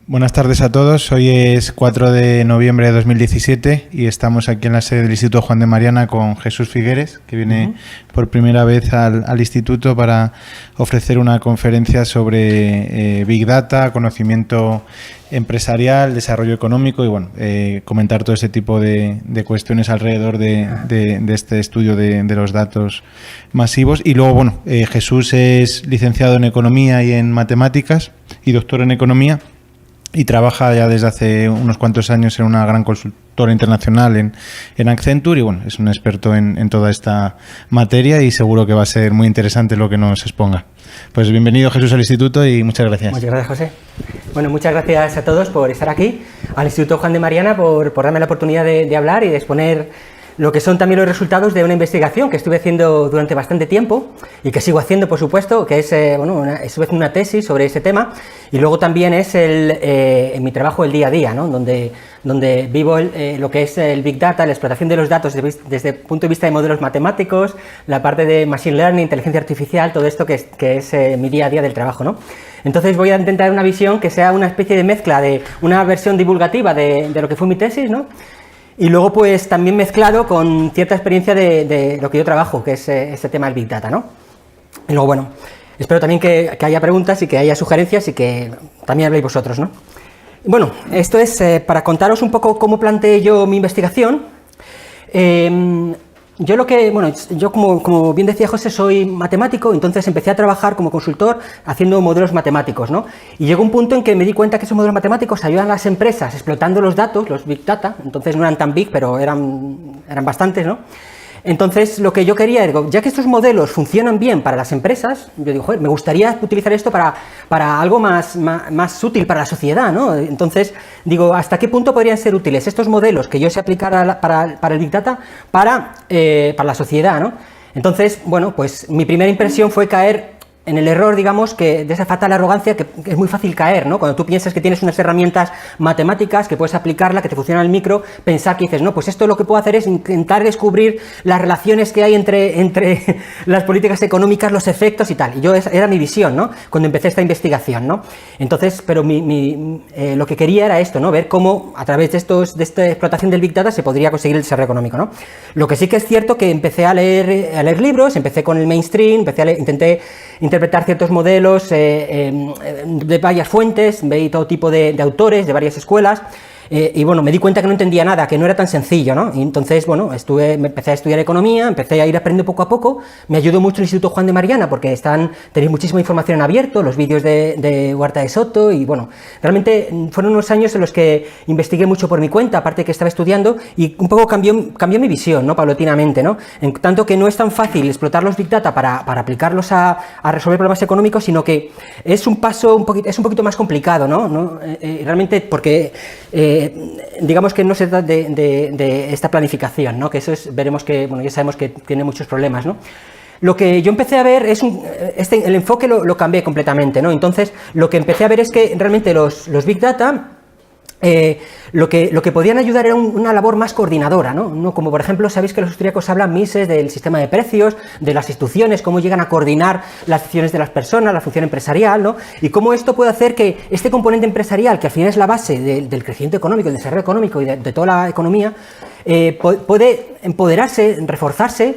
Buenas tardes a todos. Hoy es 4 de noviembre de 2017 y estamos aquí en la sede del Instituto Juan de Mariana con Jesús Figueres, que viene por primera vez al instituto para ofrecer una conferencia sobre Big Data, conocimiento empresarial, desarrollo económico y bueno, comentar todo ese tipo de cuestiones alrededor de este estudio de los datos masivos. Y luego, bueno, Jesús es licenciado en Economía y en Matemáticas y doctor en Economía. Y trabaja ya desde hace unos cuantos años en una gran consultora internacional en Accenture y bueno, es un experto en toda esta materia y seguro que va a ser muy interesante lo que nos exponga. Pues bienvenido Jesús al instituto y muchas gracias. Muchas gracias, José. Bueno, muchas gracias a todos por estar aquí, al Instituto Juan de Mariana por darme la oportunidad de hablar y de exponer lo que son también los resultados de una investigación que estuve haciendo durante bastante tiempo y que sigo haciendo, por supuesto, que es, estuve haciendo una tesis sobre ese tema y luego también es mi trabajo el día a día, ¿no? donde vivo lo que es el Big Data, la explotación de los datos desde el punto de vista de modelos matemáticos, la parte de Machine Learning, inteligencia artificial, todo esto que es mi día a día del trabajo, ¿no? Entonces voy a intentar una visión que sea una especie de mezcla de una versión divulgativa de lo que fue mi tesis, ¿no? Y luego, pues, también mezclado con cierta experiencia de lo que yo trabajo, que es este tema del Big Data, ¿no? Y luego, bueno, espero también que haya preguntas y que haya sugerencias y que también habléis vosotros, ¿no? Bueno, esto es para contaros un poco cómo planteé yo mi investigación. Yo como bien decía José, soy matemático, entonces empecé a trabajar como consultor haciendo modelos matemáticos, ¿no? Y llegó un punto en que me di cuenta que esos modelos matemáticos ayudan a las empresas explotando los datos, los Big Data, entonces no eran tan big, pero eran bastantes, ¿no? Entonces, lo que yo quería, ya que estos modelos funcionan bien para las empresas, yo digo, joder, me gustaría utilizar esto para algo más útil para la sociedad, ¿no? Entonces, digo, ¿hasta qué punto podrían ser útiles estos modelos que yo sé aplicar para el Big Data para la sociedad, ¿no? Entonces, bueno, pues mi primera impresión fue caer en el error, digamos, que de esa fatal arrogancia que es muy fácil caer, ¿no? Cuando tú piensas que tienes unas herramientas matemáticas que puedes aplicarla, que te funciona el micro, pensar que dices, no, pues esto lo que puedo hacer es intentar descubrir las relaciones que hay entre las políticas económicas, los efectos y tal. Y era mi visión, ¿no? Cuando empecé esta investigación, ¿no? Entonces, pero lo que quería era esto, ¿no? Ver cómo a través de esta explotación del Big Data se podría conseguir el desarrollo económico, ¿no? Lo que sí que es cierto que empecé a leer libros, empecé con el mainstream, intenté interpretar ciertos modelos de varias fuentes, veí todo tipo de autores, de varias escuelas, y bueno, me di cuenta que no entendía nada, que no era tan sencillo, ¿no? Y entonces, bueno, me empecé a estudiar economía, empecé a ir aprendiendo poco a poco, me ayudó mucho el Instituto Juan de Mariana porque tenéis muchísima información en abierto, los vídeos de Huerta de Soto y bueno, realmente fueron unos años en los que investigué mucho por mi cuenta, aparte que estaba estudiando y un poco cambió mi visión, ¿no? Paulatinamente, ¿no? En tanto que no es tan fácil explotar los Big Data para aplicarlos a resolver problemas económicos, sino que es un poquito más complicado, ¿no? Realmente porque digamos que no se trata de esta planificación, ¿no? Que eso veremos que, bueno, ya sabemos que tiene muchos problemas, ¿no? Lo que yo empecé a ver es el enfoque lo cambié completamente, ¿no? Entonces, lo que empecé a ver es que realmente los Big Data lo que podían ayudar era una labor más coordinadora, ¿no? Como por ejemplo, sabéis que los austríacos hablan Mises del sistema de precios, de las instituciones, cómo llegan a coordinar las acciones de las personas, la función empresarial, ¿no? Y cómo esto puede hacer que este componente empresarial, que al final es la base del crecimiento económico, del desarrollo económico y de toda la economía, puede empoderarse, reforzarse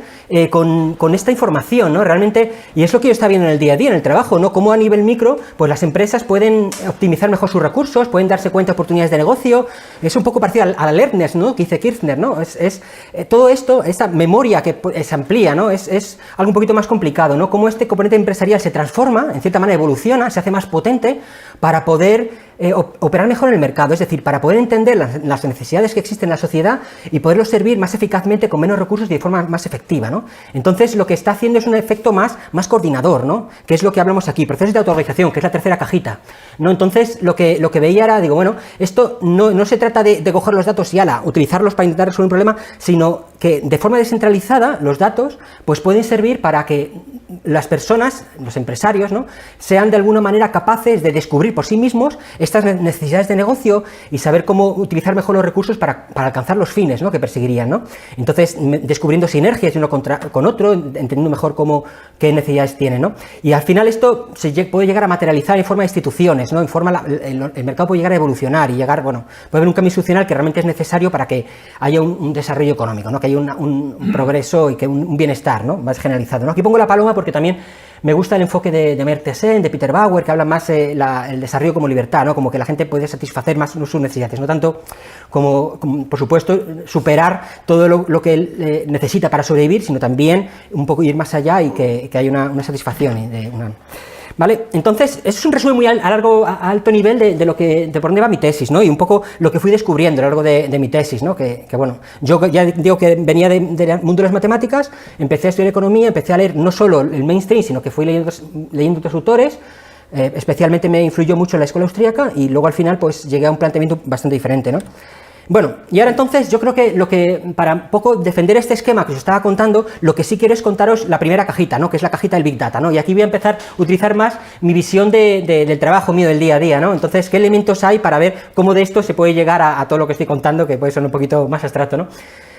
con esta información, ¿no? Realmente, y es lo que yo estaba viendo en el día a día, en el trabajo, ¿no? Cómo a nivel micro, pues las empresas pueden optimizar mejor sus recursos, pueden darse cuenta de oportunidades de negocio. Es un poco parecido a la alertness, ¿no? Que dice Kirchner, ¿no? Todo esto, esta memoria que se amplía, ¿no? Es algo un poquito más complicado, ¿no? Cómo este componente empresarial se transforma, en cierta manera evoluciona, se hace más potente para poder operar mejor en el mercado, es decir, para poder entender las necesidades que existen en la sociedad y poderlos servir más eficazmente con menos recursos y de forma más efectiva, ¿no? Entonces, lo que está haciendo es un efecto más coordinador, ¿no? Que es lo que hablamos aquí, procesos de autoorganización, que es la tercera cajita, ¿no? Entonces, lo que veía era, digo, bueno, esto no se trata de coger los datos y utilizarlos para intentar resolver un problema, sino que de forma descentralizada los datos pues pueden servir para que las personas, los empresarios, ¿no?, sean de alguna manera capaces de descubrir por sí mismos estas necesidades de negocio y saber cómo utilizar mejor los recursos para alcanzar los fines, ¿no?, que perseguirían, ¿no? Entonces, descubriendo sinergias de uno con otro, entendiendo mejor qué necesidades tienen, ¿no? Y al final esto se puede llegar a materializar en forma de instituciones, ¿no? El mercado puede llegar a evolucionar y llegar, bueno, puede haber un cambio institucional que realmente es necesario para que haya un desarrollo económico, ¿no?, que haya un progreso y que un bienestar, ¿no?, más generalizado, ¿no? Aquí pongo la paloma porque también me gusta el enfoque de Amartya Sen, de Peter Bauer, que habla más el desarrollo como libertad, ¿no?, como que la gente puede satisfacer más sus necesidades, no tanto como por supuesto, superar todo lo que él necesita para sobrevivir, sino también un poco ir más allá y que haya una satisfacción. ¿Vale? Entonces, eso es un resumen muy a alto nivel de por dónde va mi tesis, ¿no? Y un poco lo que fui descubriendo a lo largo de mi tesis, ¿no? Que bueno, yo ya digo que venía del mundo de las matemáticas, empecé a estudiar economía, empecé a leer no solo el mainstream, sino que fui leyendo otros autores, especialmente me influyó mucho la escuela austríaca y luego al final pues llegué a un planteamiento bastante diferente, ¿no? Bueno, y ahora entonces yo creo que para un poco defender este esquema que os estaba contando, lo que sí quiero es contaros la primera cajita, ¿no?, que es la cajita del Big Data, ¿no? Y aquí voy a empezar a utilizar más mi visión del trabajo mío del día a día, ¿no? Entonces, ¿qué elementos hay para ver cómo de esto se puede llegar a todo lo que estoy contando, que puede ser un poquito más abstracto, ¿no?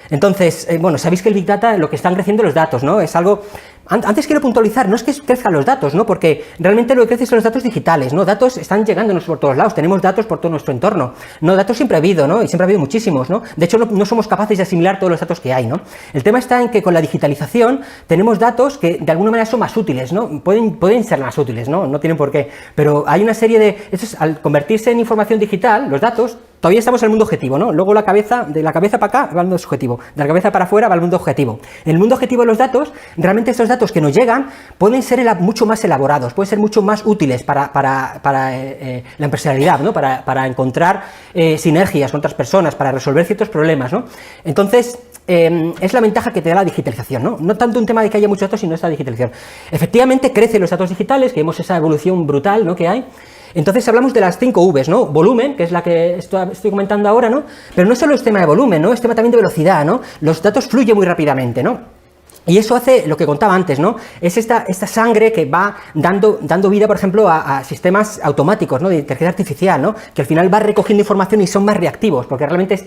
Entonces, bueno, sabéis que el Big Data, lo que están creciendo los datos, ¿no? Es algo... Antes quiero puntualizar, no es que crezcan los datos, ¿no? Porque realmente lo que crece son los datos digitales, ¿no? Datos están llegándonos por todos lados, tenemos datos por todo nuestro entorno, ¿no? Datos siempre ha habido, ¿no? Y siempre ha habido muchísimos, ¿no? De hecho, no somos capaces de asimilar todos los datos que hay, ¿no? El tema está en que con la digitalización tenemos datos que de alguna manera son más útiles, ¿no? Pueden ser más útiles, ¿no? No tienen por qué, pero hay una serie al convertirse en información digital, los datos, todavía estamos en el mundo objetivo, ¿no? Luego de la cabeza para acá va el mundo subjetivo, de la cabeza para afuera va el mundo objetivo. En el mundo objetivo de los datos, realmente estos datos que nos llegan pueden ser mucho más elaborados, pueden ser mucho más útiles para la empresarialidad, ¿no? Para encontrar sinergias con otras personas, para resolver ciertos problemas, ¿no? Entonces, es la ventaja que te da la digitalización, ¿no? No tanto un tema de que haya muchos datos, sino esta digitalización. Efectivamente, crecen los datos digitales, que vemos esa evolución brutal, ¿no?, que hay. Entonces hablamos de las 5 Vs, ¿no? Volumen, que es la que estoy comentando ahora, ¿no? Pero no solo es tema de volumen, ¿no? Es tema también de velocidad, ¿no? Los datos fluyen muy rápidamente, ¿no? Y eso hace lo que contaba antes, ¿no? Es esta sangre que va dando vida, por ejemplo, a sistemas automáticos, ¿no?, de inteligencia artificial, ¿no?, que al final va recogiendo información y son más reactivos, porque realmente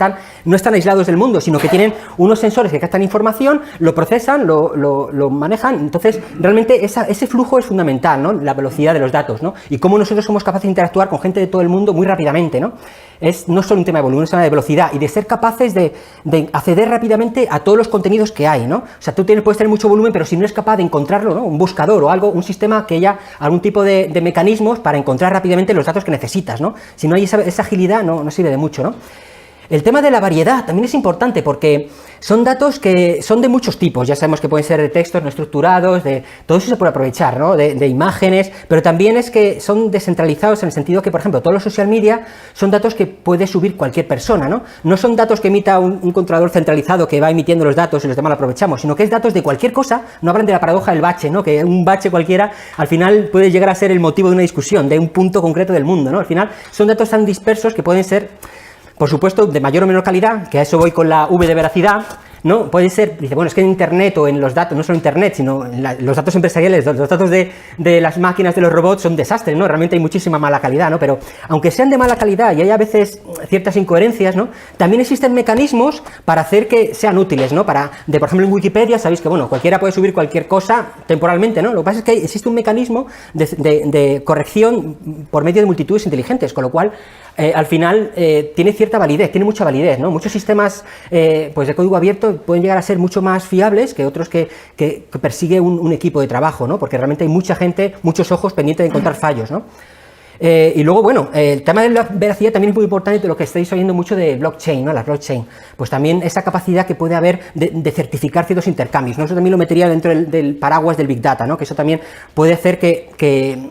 no están aislados del mundo, sino que tienen unos sensores que captan información, lo procesan, lo manejan. Entonces, realmente ese flujo es fundamental, ¿no?, la velocidad de los datos, ¿no?, y cómo nosotros somos capaces de interactuar con gente de todo el mundo muy rápidamente, ¿no? Es no solo un tema de volumen, es un tema de velocidad y de ser capaces de acceder rápidamente a todos los contenidos que hay, ¿no? O sea, puedes tener mucho volumen, pero si no es capaz de encontrarlo, ¿no?, un buscador o algo, un sistema que haya algún tipo de mecanismos para encontrar rápidamente los datos que necesitas, ¿no? Si no hay esa agilidad, no sirve de mucho, ¿no? El tema de la variedad también es importante porque son datos que son de muchos tipos, ya sabemos que pueden ser de textos no estructurados, todo eso se puede aprovechar, ¿no?, de imágenes, pero también es que son descentralizados en el sentido que, por ejemplo, todos los social media son datos que puede subir cualquier persona, ¿no? No son datos que emita un controlador centralizado que va emitiendo los datos y los demás lo aprovechamos, sino que es datos de cualquier cosa. No hablan de la paradoja del bache, ¿no?, que un bache cualquiera al final puede llegar a ser el motivo de una discusión, de un punto concreto del mundo, ¿no? Al final son datos tan dispersos que pueden ser, por supuesto, de mayor o menor calidad, que a eso voy con la V de veracidad, ¿no? Puede ser, dice, bueno, es que en Internet o en los datos, no solo Internet, sino en los datos empresariales, los datos de las máquinas, de los robots, son desastres, ¿no? Realmente hay muchísima mala calidad, ¿no? Pero aunque sean de mala calidad y hay a veces ciertas incoherencias, ¿no?, también existen mecanismos para hacer que sean útiles, ¿no? Por ejemplo, en Wikipedia sabéis que, bueno, cualquiera puede subir cualquier cosa temporalmente, ¿no? Lo que pasa es que existe un mecanismo de corrección por medio de multitudes inteligentes, con lo cual al final tiene cierta validez, tiene mucha validez, ¿no? Muchos sistemas pues de código abierto pueden llegar a ser mucho más fiables que otros que persigue un equipo de trabajo, ¿no? Porque realmente hay mucha gente, muchos ojos pendientes de encontrar fallos, ¿no? Y luego, bueno, el tema de la veracidad también es muy importante, de lo que estáis oyendo mucho de blockchain, ¿no? La blockchain, pues también esa capacidad que puede haber de certificar ciertos intercambios, ¿no? Eso también lo metería dentro del paraguas del Big Data, ¿no? Que eso también puede hacer que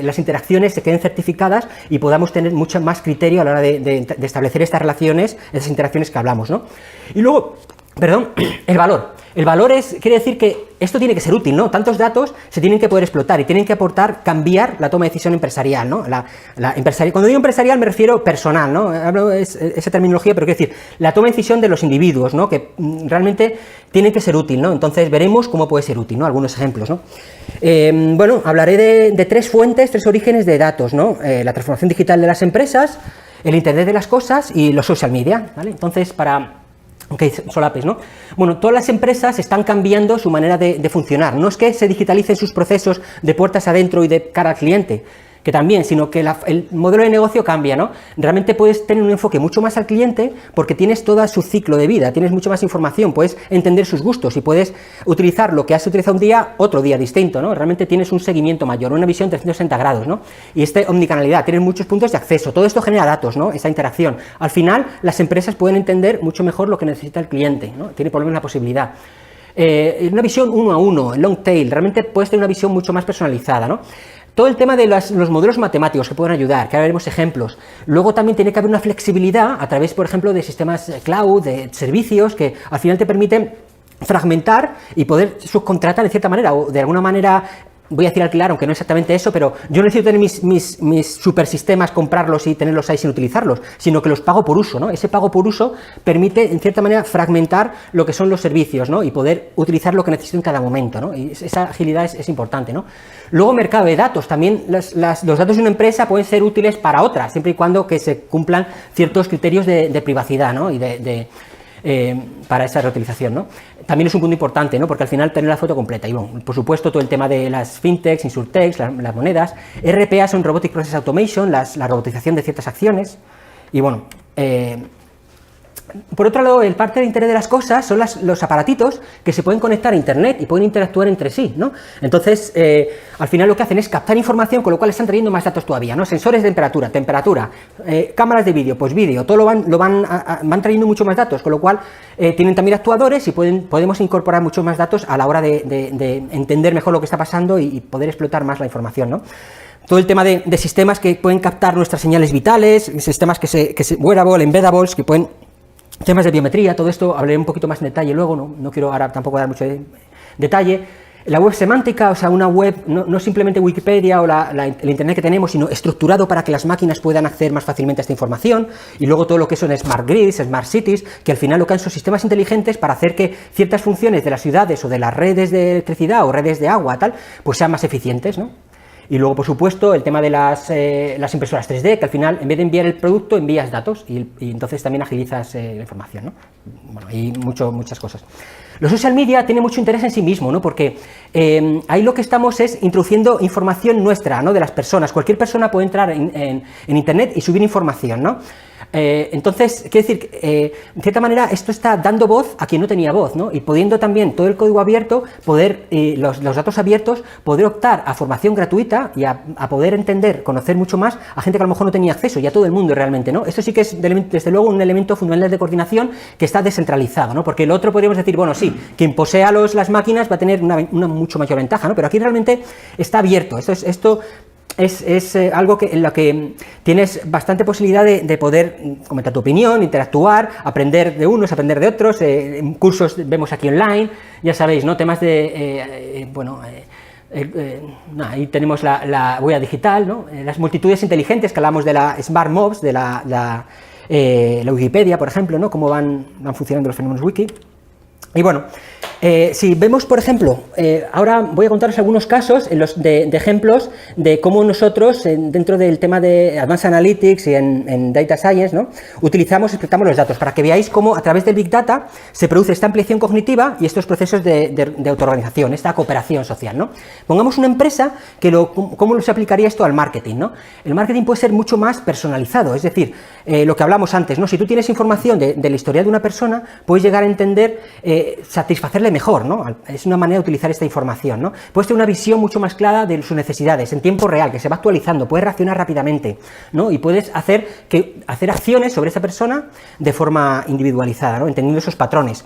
las interacciones se queden certificadas y podamos tener mucho más criterio a la hora de establecer estas relaciones, esas interacciones que hablamos, ¿no? Y luego, Perdón, el valor. El valor quiere decir que esto tiene que ser útil, ¿no? Tantos datos se tienen que poder explotar y tienen que aportar, cambiar la toma de decisión empresarial, ¿no? Cuando digo empresarial me refiero personal, ¿no? Hablo esa terminología, pero quiero decir, la toma de decisión de los individuos, ¿no? Que realmente tiene que ser útil, ¿no? Entonces veremos cómo puede ser útil, ¿no? Algunos ejemplos, ¿no? Bueno, hablaré de 3 fuentes, 3 orígenes de datos, ¿no? La transformación digital de las empresas, el Internet de las cosas y los social media, ¿vale? Entonces, aunque solapes, ¿no? Bueno, todas las empresas están cambiando su manera de funcionar. No es que se digitalicen sus procesos de puertas adentro y de cara al cliente, que también, sino que el modelo de negocio cambia, ¿no? Realmente puedes tener un enfoque mucho más al cliente porque tienes todo su ciclo de vida, tienes mucho más información, puedes entender sus gustos y puedes utilizar lo que has utilizado un día, otro día distinto, ¿no? Realmente tienes un seguimiento mayor, una visión 360 grados, ¿no? Y omnicanalidad, tienes muchos puntos de acceso, todo esto genera datos, ¿no? Esa interacción. Al final, las empresas pueden entender mucho mejor lo que necesita el cliente, ¿no? Tiene por lo menos la posibilidad. Una visión 1 a 1, long tail, realmente puedes tener una visión mucho más personalizada, ¿no? Todo el tema de los modelos matemáticos que pueden ayudar, que ahora veremos ejemplos. Luego también tiene que haber una flexibilidad a través, por ejemplo, de sistemas cloud, de servicios, que al final te permiten fragmentar y poder subcontratar de cierta manera, o de alguna manera, voy a decir alquilar, aunque no exactamente eso, pero yo no necesito tener mis supersistemas, comprarlos y tenerlos ahí sin utilizarlos, sino que los pago por uso, ¿no? Ese pago por uso permite, en cierta manera, fragmentar lo que son los servicios, ¿no? Y poder utilizar lo que necesito en cada momento, ¿no? Y esa agilidad es importante, ¿no? Luego, mercado de datos. También los datos de una empresa pueden ser útiles para otra, siempre y cuando que se cumplan ciertos criterios de privacidad, ¿no? Y para esa reutilización, ¿no? También es un punto importante, ¿no? Porque al final tener la foto completa. Y bueno, por supuesto, todo el tema de las fintechs, insurtechs, las monedas. RPA son Robotic Process Automation, la robotización de ciertas acciones. Y bueno, por otro lado, el parte de Internet de las cosas son los aparatitos que se pueden conectar a Internet y pueden interactuar entre sí, ¿no? Entonces, al final lo que hacen es captar información, con lo cual están trayendo más datos todavía, ¿no? Sensores de temperatura, cámaras de vídeo, pues vídeo, todo van trayendo mucho más datos, con lo cual tienen también actuadores y podemos incorporar muchos más datos a la hora de entender mejor lo que está pasando y poder explotar más la información, ¿no? Todo el tema de sistemas que pueden captar nuestras señales vitales, sistemas que se wearable, embeddables, que pueden... Temas de biometría, todo esto hablaré un poquito más en detalle luego, no quiero ahora tampoco dar mucho detalle. La web semántica, o sea, una web, no simplemente Wikipedia o el Internet que tenemos, sino estructurado para que las máquinas puedan acceder más fácilmente a esta información. Y luego todo lo que son Smart Grids, Smart Cities, que al final lo que son sistemas inteligentes para hacer que ciertas funciones de las ciudades o de las redes de electricidad o redes de agua, tal, pues sean más eficientes, ¿no? Y luego, por supuesto, el tema de las impresoras 3D, que al final, en vez de enviar el producto, envías datos y entonces también agilizas la información, ¿no? Bueno, y muchas cosas. Los social media tienen mucho interés en sí mismo, ¿no? Porque ahí lo que estamos es introduciendo información nuestra, ¿no? De las personas. Cualquier persona puede entrar en Internet y subir información, ¿no? Entonces, quiero decir, de cierta manera, esto está dando voz a quien no tenía voz, ¿no? Y pudiendo también todo el código abierto, los datos abiertos, poder optar a formación gratuita y a poder entender, conocer mucho más a gente que a lo mejor no tenía acceso, y a todo el mundo realmente, ¿no? Esto sí que es, desde luego, un elemento fundamental de coordinación que está descentralizado, ¿no? Porque el otro podríamos decir, bueno, sí, quien posea las máquinas va a tener una mucho mayor ventaja, ¿no? Pero aquí realmente está abierto. Esto es algo en lo que tienes bastante posibilidad de poder comentar tu opinión, interactuar, aprender de unos, aprender de otros. En cursos vemos aquí online, ya sabéis, ¿no? Temas de, ahí tenemos la huella digital, ¿no? Las multitudes inteligentes, que hablamos de la Smart Mobs, de la Wikipedia, por ejemplo, ¿no? Cómo van funcionando los fenómenos wiki. Y bueno, si vemos, por ejemplo, ahora voy a contaros algunos casos de ejemplos de cómo nosotros, dentro del tema de Advanced Analytics y en Data Science, ¿no? Explotamos los datos, para que veáis cómo a través del Big Data se produce esta ampliación cognitiva y estos procesos de autoorganización, esta cooperación social, ¿no? Pongamos una empresa ¿cómo se aplicaría esto al marketing, ¿no? El marketing puede ser mucho más personalizado, es decir, lo que hablamos antes, ¿no? Si tú tienes información de la historia de una persona, puedes llegar a entender, satisfacerle mejor, ¿no? Es una manera de utilizar esta información, ¿no? Puedes tener una visión mucho más clara de sus necesidades en tiempo real, que se va actualizando, puedes reaccionar rápidamente, ¿no? Y puedes hacer acciones sobre esa persona de forma individualizada, ¿no? Entendiendo esos patrones.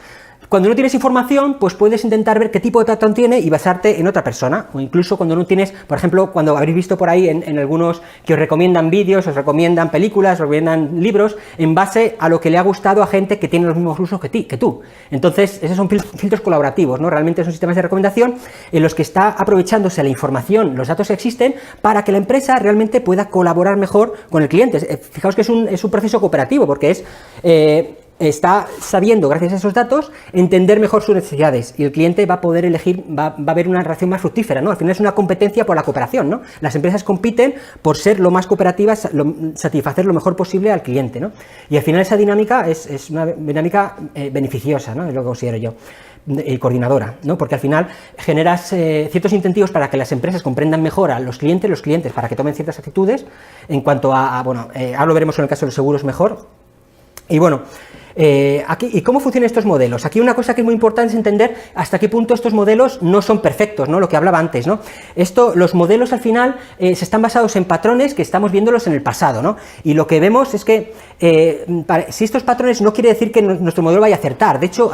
Cuando no tienes información, pues puedes intentar ver qué tipo de patrón tiene y basarte en otra persona, o incluso cuando no tienes, por ejemplo, cuando habréis visto por ahí en algunos que os recomiendan vídeos, os recomiendan películas, os recomiendan libros, en base a lo que le ha gustado a gente que tiene los mismos usos que tú. Entonces, esos son filtros colaborativos, ¿no? Realmente son sistemas de recomendación en los que está aprovechándose la información, los datos que existen, para que la empresa realmente pueda colaborar mejor con el cliente. Fijaos que es un proceso cooperativo, porque está sabiendo, gracias a esos datos, entender mejor sus necesidades, y el cliente va a poder elegir, va a haber una relación más fructífera, ¿no? Al final es una competencia por la cooperación, ¿no? Las empresas compiten por ser lo más cooperativas, satisfacer lo mejor posible al cliente, ¿no? Y al final esa dinámica es una dinámica beneficiosa, ¿no? Es lo que considero yo, y coordinadora, ¿no? Porque al final generas ciertos incentivos para que las empresas comprendan mejor a los clientes para que tomen ciertas actitudes en cuanto bueno, ahora lo veremos en el caso de los seguros mejor. Y bueno, aquí, ¿y cómo funcionan estos modelos? Aquí una cosa que es muy importante es entender hasta qué punto estos modelos no son perfectos, ¿no? Lo que hablaba antes, ¿no? Los modelos al final se están basados en patrones que estamos viéndolos en el pasado, ¿no? Y lo que vemos es que si estos patrones no quiere decir que nuestro modelo vaya a acertar, de hecho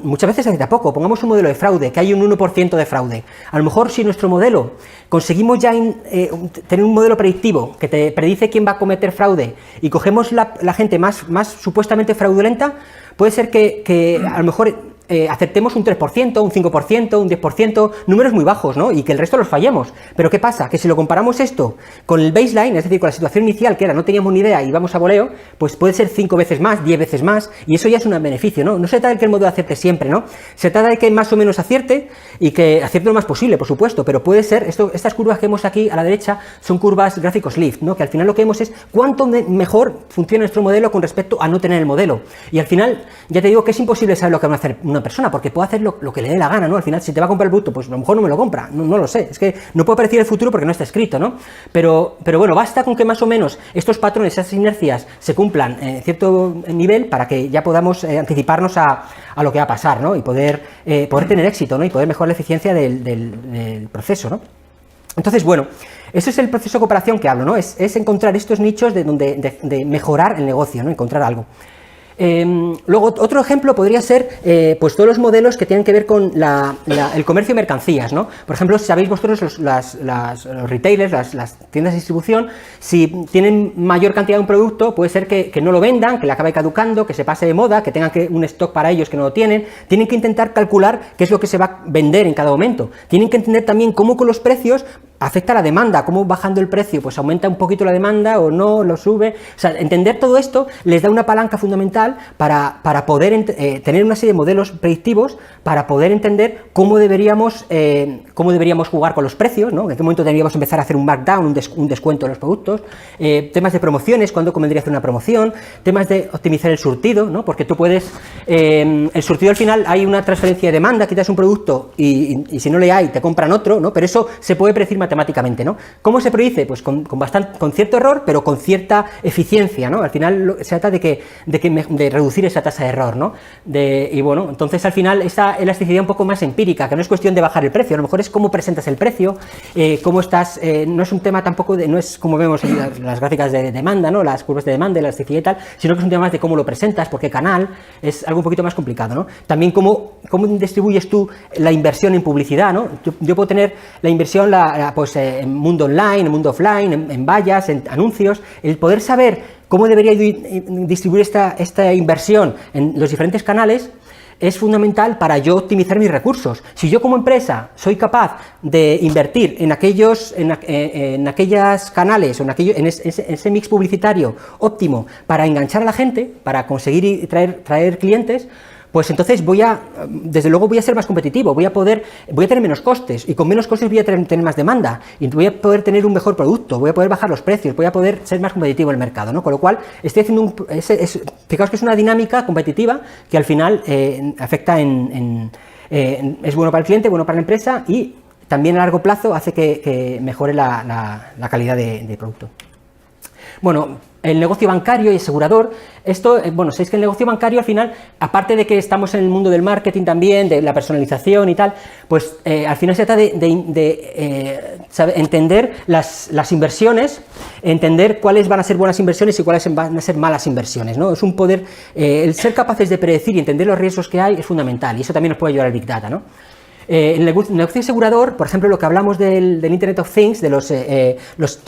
muchas veces acierta poco. Pongamos un modelo de fraude, que hay un 1% de fraude. A lo mejor si nuestro modelo conseguimos ya tener un modelo predictivo que te predice quién va a cometer fraude y cogemos la gente más supuestamente fraudulenta, puede ser que a lo mejor acertemos un 3%, un 5%, un 10%, números muy bajos, ¿no? Y que el resto los fallemos. Pero ¿qué pasa? Que si lo comparamos esto con el baseline, es decir, con la situación inicial, que era no teníamos ni idea y vamos a voleo, pues puede ser 5 veces más, 10 veces más, y eso ya es un beneficio, ¿no? No se trata de que el modelo acierte siempre, ¿no? Se trata de que más o menos acierte y que acierte lo más posible, por supuesto, pero puede ser, estas curvas que vemos aquí a la derecha son curvas gráficos Lift, ¿no? Que al final lo que vemos es cuánto mejor funciona nuestro modelo con respecto a no tener el modelo. Y al final, ya te digo que es imposible saber lo que va a hacer una persona, porque puede hacer lo que le dé la gana, ¿no? Al final, si te va a comprar el producto, pues a lo mejor no me lo compra, no lo sé, es que no puedo predecir el futuro porque no está escrito, ¿no? Pero bueno, basta con que más o menos estos patrones, esas inercias se cumplan en cierto nivel para que ya podamos anticiparnos a lo que va a pasar, ¿no? Y poder tener éxito, ¿no? Y poder mejorar la eficiencia del proceso, ¿no? Entonces, bueno, ese es el proceso de cooperación que hablo, ¿no? Es encontrar estos nichos de mejorar el negocio, ¿no? Encontrar algo. Luego, otro ejemplo podría ser pues todos los modelos que tienen que ver con el comercio de mercancías, ¿no? Por ejemplo, si sabéis vosotros los retailers, las tiendas de distribución, si tienen mayor cantidad de un producto, puede ser que no lo vendan, que le acabe caducando, que se pase de moda, que tengan un stock para ellos que no lo tienen que intentar calcular qué es lo que se va a vender en cada momento. Tienen que entender también cómo con los precios afecta la demanda, cómo bajando el precio pues aumenta un poquito la demanda o no, lo sube. O sea, entender todo esto les da una palanca fundamental para poder tener una serie de modelos predictivos para poder entender cómo deberíamos jugar con los precios, ¿no? En qué momento deberíamos empezar a hacer un markdown, un descuento en los productos, temas de promociones, cuándo convendría hacer una promoción, temas de optimizar el surtido, ¿no? Porque tú puedes, el surtido al final hay una transferencia de demanda, quitas un producto y si no le hay te compran otro, ¿no? Pero eso se puede predecir matemáticamente, ¿no? ¿Cómo se predice? Pues con cierto error, pero con cierta eficiencia, ¿no? Al final se trata de reducir esa tasa de error, ¿no? Y bueno, entonces al final esta elasticidad un poco más empírica, que no es cuestión de bajar el precio, a lo mejor es cómo presentas el precio, cómo estás, no es un tema tampoco no es como vemos en las gráficas de demanda, ¿no? Las curvas de demanda, elasticidad y tal, sino que es un tema más de cómo lo presentas, por qué canal, es algo un poquito más complicado, ¿no? También cómo distribuyes tú la inversión en publicidad, ¿no? Yo puedo tener la inversión, pues en mundo online, en mundo offline, en vallas, en anuncios, el poder saber cómo debería distribuir esta inversión en los diferentes canales es fundamental para yo optimizar mis recursos. Si yo como empresa soy capaz de invertir en aquellos canales o en ese mix publicitario óptimo para enganchar a la gente, para conseguir y traer clientes, pues entonces desde luego voy a ser más competitivo, voy a tener menos costes, y con menos costes voy a tener más demanda, y voy a poder tener un mejor producto, voy a poder bajar los precios, voy a poder ser más competitivo en el mercado, ¿no? Con lo cual, estoy haciendo fijaos que es una dinámica competitiva que al final afecta es bueno para el cliente, bueno para la empresa, y también a largo plazo hace que mejore la calidad de producto. Bueno, el negocio bancario y asegurador, esto, bueno, sabéis que el negocio bancario al final, aparte de que estamos en el mundo del marketing también, de la personalización y tal, pues al final se trata de entender las inversiones, entender cuáles van a ser buenas inversiones y cuáles van a ser malas inversiones, ¿no? Es un poder, el ser capaces de predecir y entender los riesgos que hay es fundamental, y eso también nos puede ayudar al Big Data, ¿no? En el negocio asegurador, por ejemplo, lo que hablamos del Internet of Things, de todos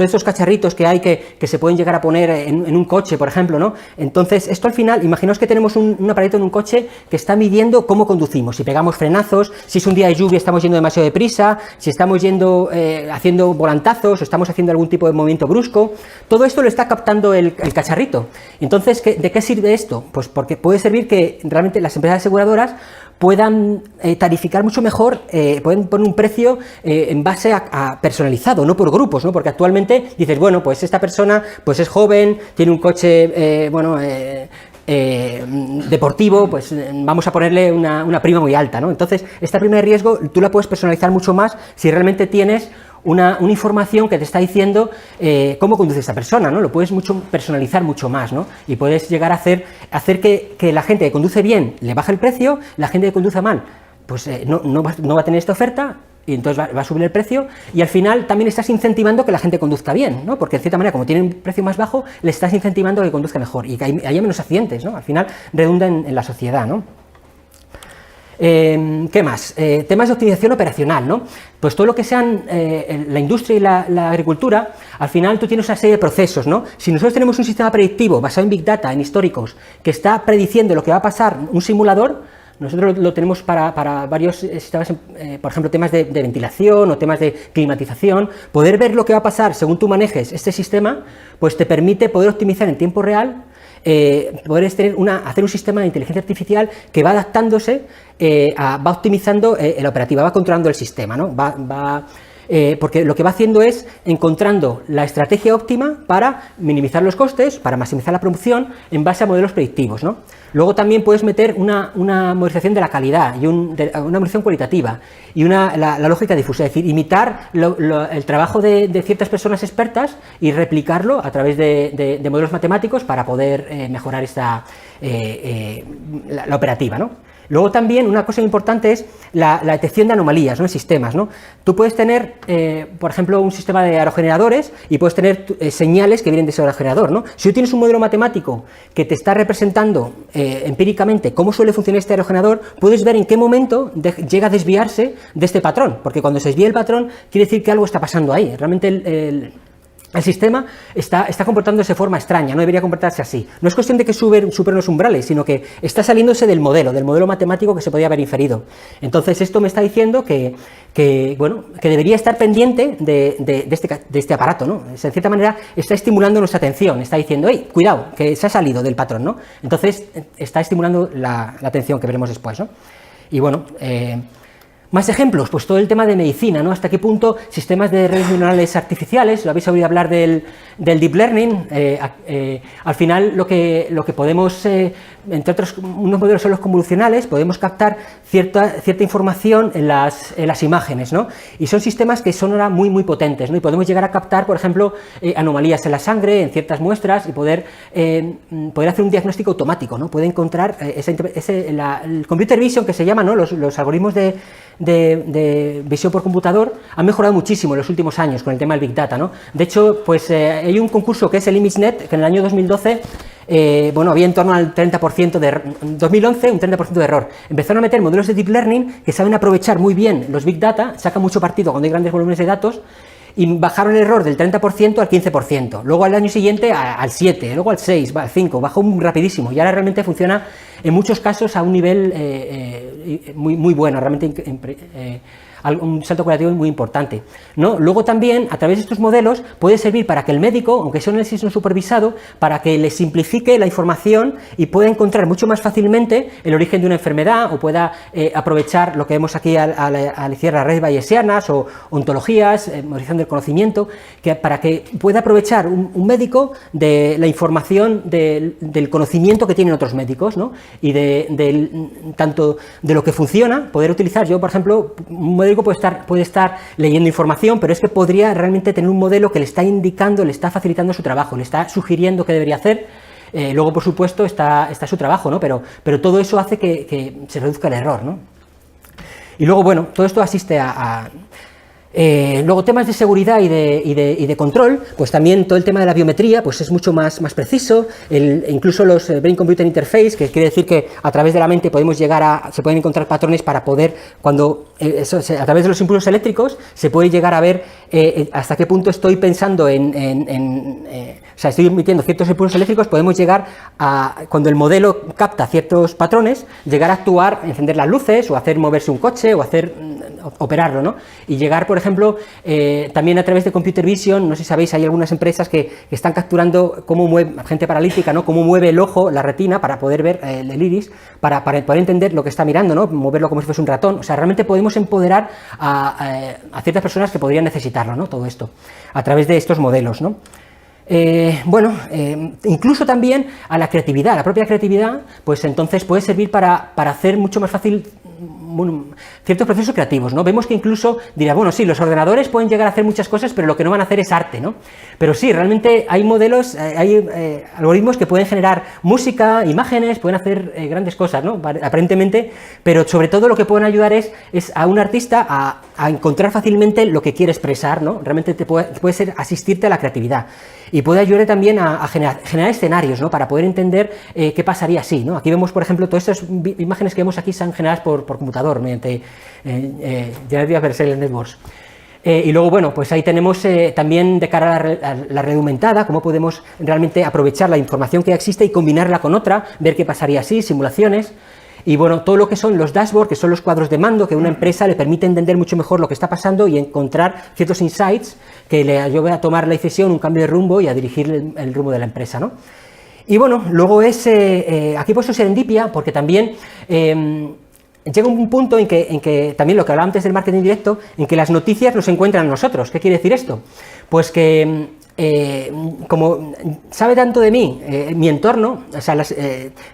estos cacharritos que hay que se pueden llegar a poner en un coche, por ejemplo, ¿no? Entonces, esto al final, imaginaos que tenemos un aparato en un coche que está midiendo cómo conducimos, si pegamos frenazos, si es un día de lluvia estamos yendo demasiado deprisa, si estamos yendo haciendo volantazos o estamos haciendo algún tipo de movimiento brusco, todo esto lo está captando el cacharrito. Entonces, ¿de qué sirve esto? Pues porque puede servir que realmente las empresas aseguradoras puedan tarificar mucho mejor, pueden poner un precio en base a personalizado, no por grupos, ¿no? Porque actualmente dices, bueno, pues esta persona pues es joven, tiene un coche, deportivo, pues vamos a ponerle una prima muy alta, ¿no? Entonces, esta prima de riesgo tú la puedes personalizar mucho más si realmente tienes una información que te está diciendo cómo conduce esta persona, ¿no? Lo puedes personalizar mucho más, ¿no? Y puedes llegar a hacer que la gente que conduce bien le baje el precio, la gente que conduce mal, pues no va a tener esta oferta, y entonces va a subir el precio, y al final también estás incentivando que la gente conduzca bien, ¿no? Porque de cierta manera, como tiene un precio más bajo, le estás incentivando a que conduzca mejor y que haya menos accidentes, ¿no? Al final redunda en la sociedad, ¿no? ¿Qué más? Temas de optimización operacional, ¿no? Pues todo lo que sean la industria y la agricultura, al final tú tienes una serie de procesos, ¿no? Si nosotros tenemos un sistema predictivo basado en Big Data, en históricos, que está prediciendo lo que va a pasar, un simulador, nosotros lo tenemos para varios sistemas, por ejemplo, temas de ventilación o temas de climatización. Poder ver lo que va a pasar según tú manejes este sistema, pues te permite poder optimizar en tiempo real, poder hacer un sistema de inteligencia artificial que va adaptándose, va optimizando la operativa, va controlando el sistema, ¿no? Porque lo que va haciendo es encontrando la estrategia óptima para minimizar los costes, para maximizar la producción en base a modelos predictivos, ¿no? Luego también puedes meter una modelización de la calidad y una modelización cualitativa y la lógica difusa, es decir, imitar el trabajo de ciertas personas expertas y replicarlo a través de modelos matemáticos para poder mejorar la operativa, ¿no? Luego también una cosa importante es la detección de anomalías, ¿no? En sistemas, ¿no? Tú puedes tener, por ejemplo, un sistema de aerogeneradores y puedes tener señales que vienen de ese aerogenerador, ¿no? Si tú tienes un modelo matemático que te está representando empíricamente cómo suele funcionar este aerogenerador, puedes ver en qué momento llega a desviarse de este patrón, porque cuando se desvía el patrón quiere decir que algo está pasando ahí. Realmente el sistema está comportándose de forma extraña, no debería comportarse así. No es cuestión de que supere los umbrales, sino que está saliéndose del modelo matemático que se podía haber inferido. Entonces, esto me está diciendo que debería estar pendiente de este aparato, ¿no? En cierta manera, está estimulando nuestra atención, está diciendo, hey, cuidado, que se ha salido del patrón, ¿no? Entonces, está estimulando la atención, que veremos después, ¿no? Y bueno, más ejemplos, pues todo el tema de medicina, ¿no? Hasta qué punto sistemas de redes neuronales artificiales, lo habéis oído hablar del deep learning, al final lo que podemos, entre otros, unos modelos son los convolucionales, podemos captar cierta información en las imágenes, ¿no? Y son sistemas que son ahora muy potentes, ¿no? Y podemos llegar a captar, por ejemplo, anomalías en la sangre, en ciertas muestras, y poder hacer un diagnóstico automático, ¿no? Puede encontrar el computer vision, que se llama, ¿no? Los algoritmos de visión por computador han mejorado muchísimo en los últimos años con el tema del Big Data, ¿no? De hecho, pues hay un concurso que es el ImageNet, que en el año 2012 había en torno al 30% de 2011, un 30% de error. Empezaron a meter modelos de Deep Learning que saben aprovechar muy bien los Big Data, sacan mucho partido cuando hay grandes volúmenes de datos, y bajaron el error del 30% al 15%, luego al año siguiente al 7%, luego al 6%, al 5%, bajó rapidísimo, y ahora realmente funciona en muchos casos a un nivel muy bueno, realmente un salto cualitativo muy importante, ¿no? Luego también, a través de estos modelos, puede servir para que el médico, aunque sea un análisis no supervisado, para que le simplifique la información y pueda encontrar mucho más fácilmente el origen de una enfermedad, o pueda aprovechar lo que vemos aquí a la izquierda, las redes bayesianas o ontologías, modelización del conocimiento, para que pueda aprovechar un médico de la información del conocimiento que tienen otros médicos, ¿no? Y tanto de lo que funciona, poder utilizar, yo por ejemplo, un modelo teórico puede estar leyendo información, pero es que podría realmente tener un modelo que le está indicando, le está facilitando su trabajo, le está sugiriendo qué debería hacer. Luego, por supuesto, está su trabajo, ¿no? Pero todo eso hace que se reduzca el error, ¿no? Y luego, bueno, todo esto asiste luego temas de seguridad y de control, pues también todo el tema de la biometría pues es mucho más preciso, incluso los Brain Computer Interface, que quiere decir que a través de la mente podemos se pueden encontrar patrones para poder, a través de los impulsos eléctricos, se puede llegar a ver hasta qué punto estoy pensando o sea, estoy emitiendo ciertos impulsos eléctricos, podemos llegar a, cuando el modelo capta ciertos patrones, llegar a actuar, encender las luces, o hacer moverse un coche, o operarlo, ¿no? Y llegar, por ejemplo, también a través de Computer Vision, no sé si sabéis, hay algunas empresas que están capturando cómo mueve, gente paralítica, ¿no? Cómo mueve el ojo, la retina, para poder ver el iris, para poder entender lo que está mirando, ¿no? Moverlo como si fuese un ratón. O sea, realmente podemos empoderar a ciertas personas que podrían necesitarlo, ¿no? Todo esto, a través de estos modelos, ¿no? Incluso también a la creatividad, la propia creatividad, pues entonces puede servir para hacer mucho más fácil ciertos procesos creativos, ¿no? Vemos que incluso dirá, bueno, sí, los ordenadores pueden llegar a hacer muchas cosas, pero lo que no van a hacer es arte, ¿no? Pero sí, realmente hay modelos, hay algoritmos que pueden generar música, imágenes, pueden hacer grandes cosas, ¿no? Aparentemente, pero sobre todo lo que pueden ayudar es a un artista a encontrar fácilmente lo que quiere expresar, ¿no? Realmente puede ser asistirte a la creatividad. Y puede ayudar también a generar escenarios, ¿no? Para poder entender qué pasaría así, ¿no? Aquí vemos, por ejemplo, todas estas imágenes que vemos aquí están generadas por computador, mediante Generative Adversarial Networks. Y luego, bueno, pues ahí tenemos también de cara a la red aumentada, cómo podemos realmente aprovechar la información que existe y combinarla con otra, ver qué pasaría así, simulaciones. Y bueno, todo lo que son los dashboards, que son los cuadros de mando, que a una empresa le permite entender mucho mejor lo que está pasando y encontrar ciertos insights que le ayuden a tomar la decisión, un cambio de rumbo y a dirigir el rumbo de la empresa, ¿no? Y bueno, luego aquí he puesto serendipia porque también llega un punto en que también lo que hablaba antes del marketing directo, en que las noticias nos encuentran a nosotros. ¿Qué quiere decir esto? Pues que como sabe tanto de mí, mi entorno, o sea,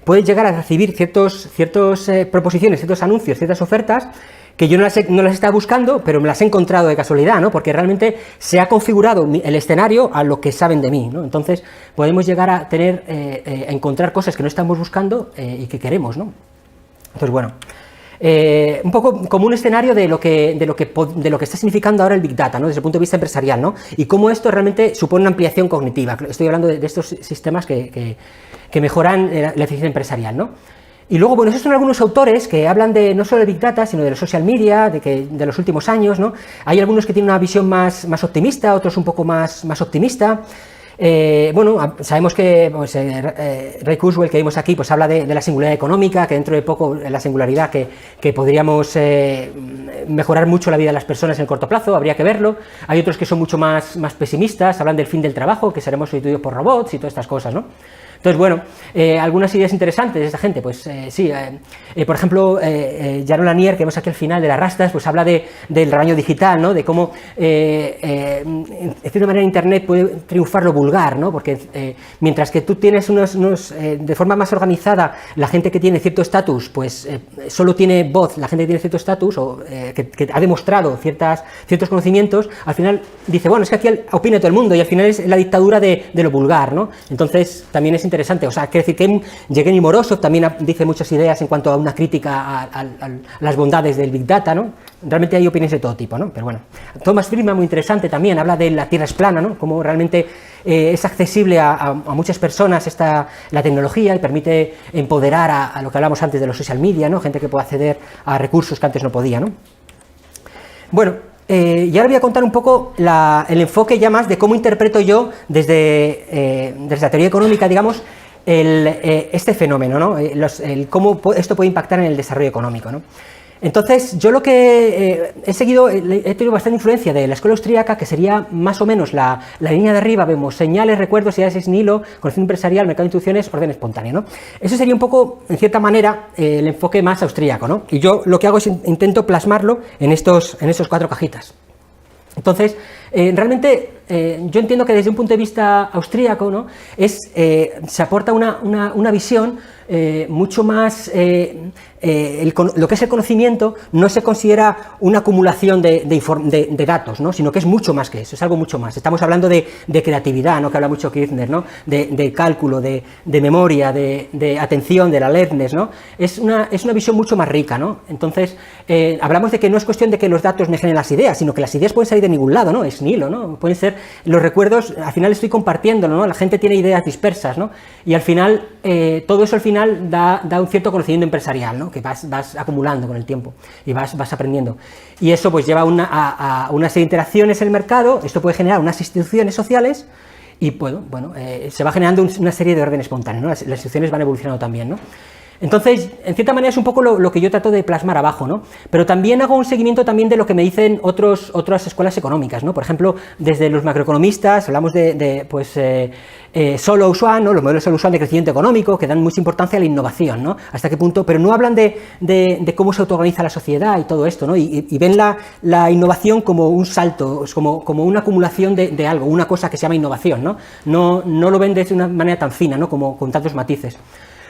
puede llegar a recibir ciertas proposiciones, ciertos anuncios, ciertas ofertas que yo no las estaba buscando, pero me las he encontrado de casualidad, ¿no? Porque realmente se ha configurado el escenario a lo que saben de mí, ¿no? Entonces podemos llegar a encontrar cosas que no estamos buscando y que queremos, ¿no? Entonces, bueno, un poco como un escenario de lo que está significando ahora el Big Data, ¿no? Desde el punto de vista empresarial, ¿no? Y cómo esto realmente supone una ampliación cognitiva. Estoy hablando de estos sistemas que mejoran la eficiencia empresarial, ¿no? Y luego, bueno, esos son algunos autores que hablan no solo de Big Data, sino de los social media, de los últimos años, ¿no? Hay algunos que tienen una visión más optimista, otros un poco más optimista. Bueno, sabemos que pues, Ray Kurzweil, que vimos aquí, pues habla de la singularidad económica, que dentro de poco la singularidad que podríamos mejorar mucho la vida de las personas en el corto plazo, habría que verlo. Hay otros que son mucho más pesimistas, hablan del fin del trabajo, que seremos sustituidos por robots y todas estas cosas, ¿no? Entonces, bueno, algunas ideas interesantes de esta gente, pues sí, por ejemplo, Jaron Lanier, que vemos aquí al final de las rastas, pues habla del rebaño digital, ¿no? De cómo, de cierta manera, Internet puede triunfar lo vulgar, ¿no? Porque mientras que tú tienes de forma más organizada, la gente que tiene cierto estatus, pues solo tiene voz, la gente que tiene cierto estatus, o que ha demostrado ciertos conocimientos, al final dice, bueno, es que aquí opina todo el mundo, y al final es la dictadura de lo vulgar, ¿no? Entonces, también es interesante, o sea, quiere decir que Yevgeny Morozov también dice muchas ideas en cuanto a una crítica a las bondades del Big Data, ¿no? Realmente hay opiniones de todo tipo, ¿no? Pero bueno, Thomas Friedman, muy interesante también, habla de la Tierra es plana, ¿no? Cómo realmente es accesible a muchas personas la tecnología y permite empoderar a lo que hablamos antes de los social media, ¿no? Gente que puede acceder a recursos que antes no podía, ¿no? Bueno, y ahora voy a contar un poco el enfoque ya más de cómo interpreto yo desde la teoría económica, digamos, este fenómeno, ¿no? Cómo esto puede impactar en el desarrollo económico, ¿no? Entonces, yo lo que he tenido bastante influencia de la escuela austríaca, que sería más o menos la línea de arriba, vemos señales, recuerdos, ideas sin hilo, conocimiento empresarial, mercado de intuiciones, orden espontáneo, ¿no? Eso sería un poco, en cierta manera, el enfoque más austríaco, ¿no? Y yo lo que hago es intento plasmarlo en estos 4 cajitas. Entonces, realmente, yo entiendo que desde un punto de vista austríaco, ¿no? Se aporta una visión mucho más, lo que es el conocimiento no se considera una acumulación de datos, ¿no? Sino que es mucho más que eso, es algo mucho más. Estamos hablando de creatividad, ¿no? Que habla mucho Kirchner, ¿no? De cálculo, de memoria, de atención, del alertness, ¿no? Es una visión mucho más rica, ¿no? Entonces, hablamos de que no es cuestión de que los datos me generen las ideas, sino que las ideas pueden salir de ningún lado, ¿no? Es nihilo, ¿no? Pueden ser los recuerdos, al final estoy compartiéndolo, ¿no? La gente tiene ideas dispersas, ¿no? Y al final, todo eso al final da un cierto conocimiento empresarial, ¿no? Que vas acumulando con el tiempo y vas aprendiendo. Y eso pues lleva a una serie de interacciones en el mercado, esto puede generar unas instituciones sociales y bueno, se va generando una serie de órdenes espontáneos, ¿no? Las instituciones van evolucionando también, ¿no? Entonces, en cierta manera es un poco lo que yo trato de plasmar abajo, ¿no? Pero también hago un seguimiento también de lo que me dicen otras escuelas económicas, ¿no? Por ejemplo, desde los macroeconomistas hablamos Solow, Swan, ¿no? Los modelos Solow, Swan de crecimiento económico, que dan mucha importancia a la innovación, ¿no? Hasta qué punto, pero no hablan de cómo se autoorganiza la sociedad y todo esto, ¿no? Y ven la innovación como un salto, como una acumulación de algo, una cosa que se llama innovación, ¿no? No lo ven de una manera tan fina, ¿no? Como con tantos matices.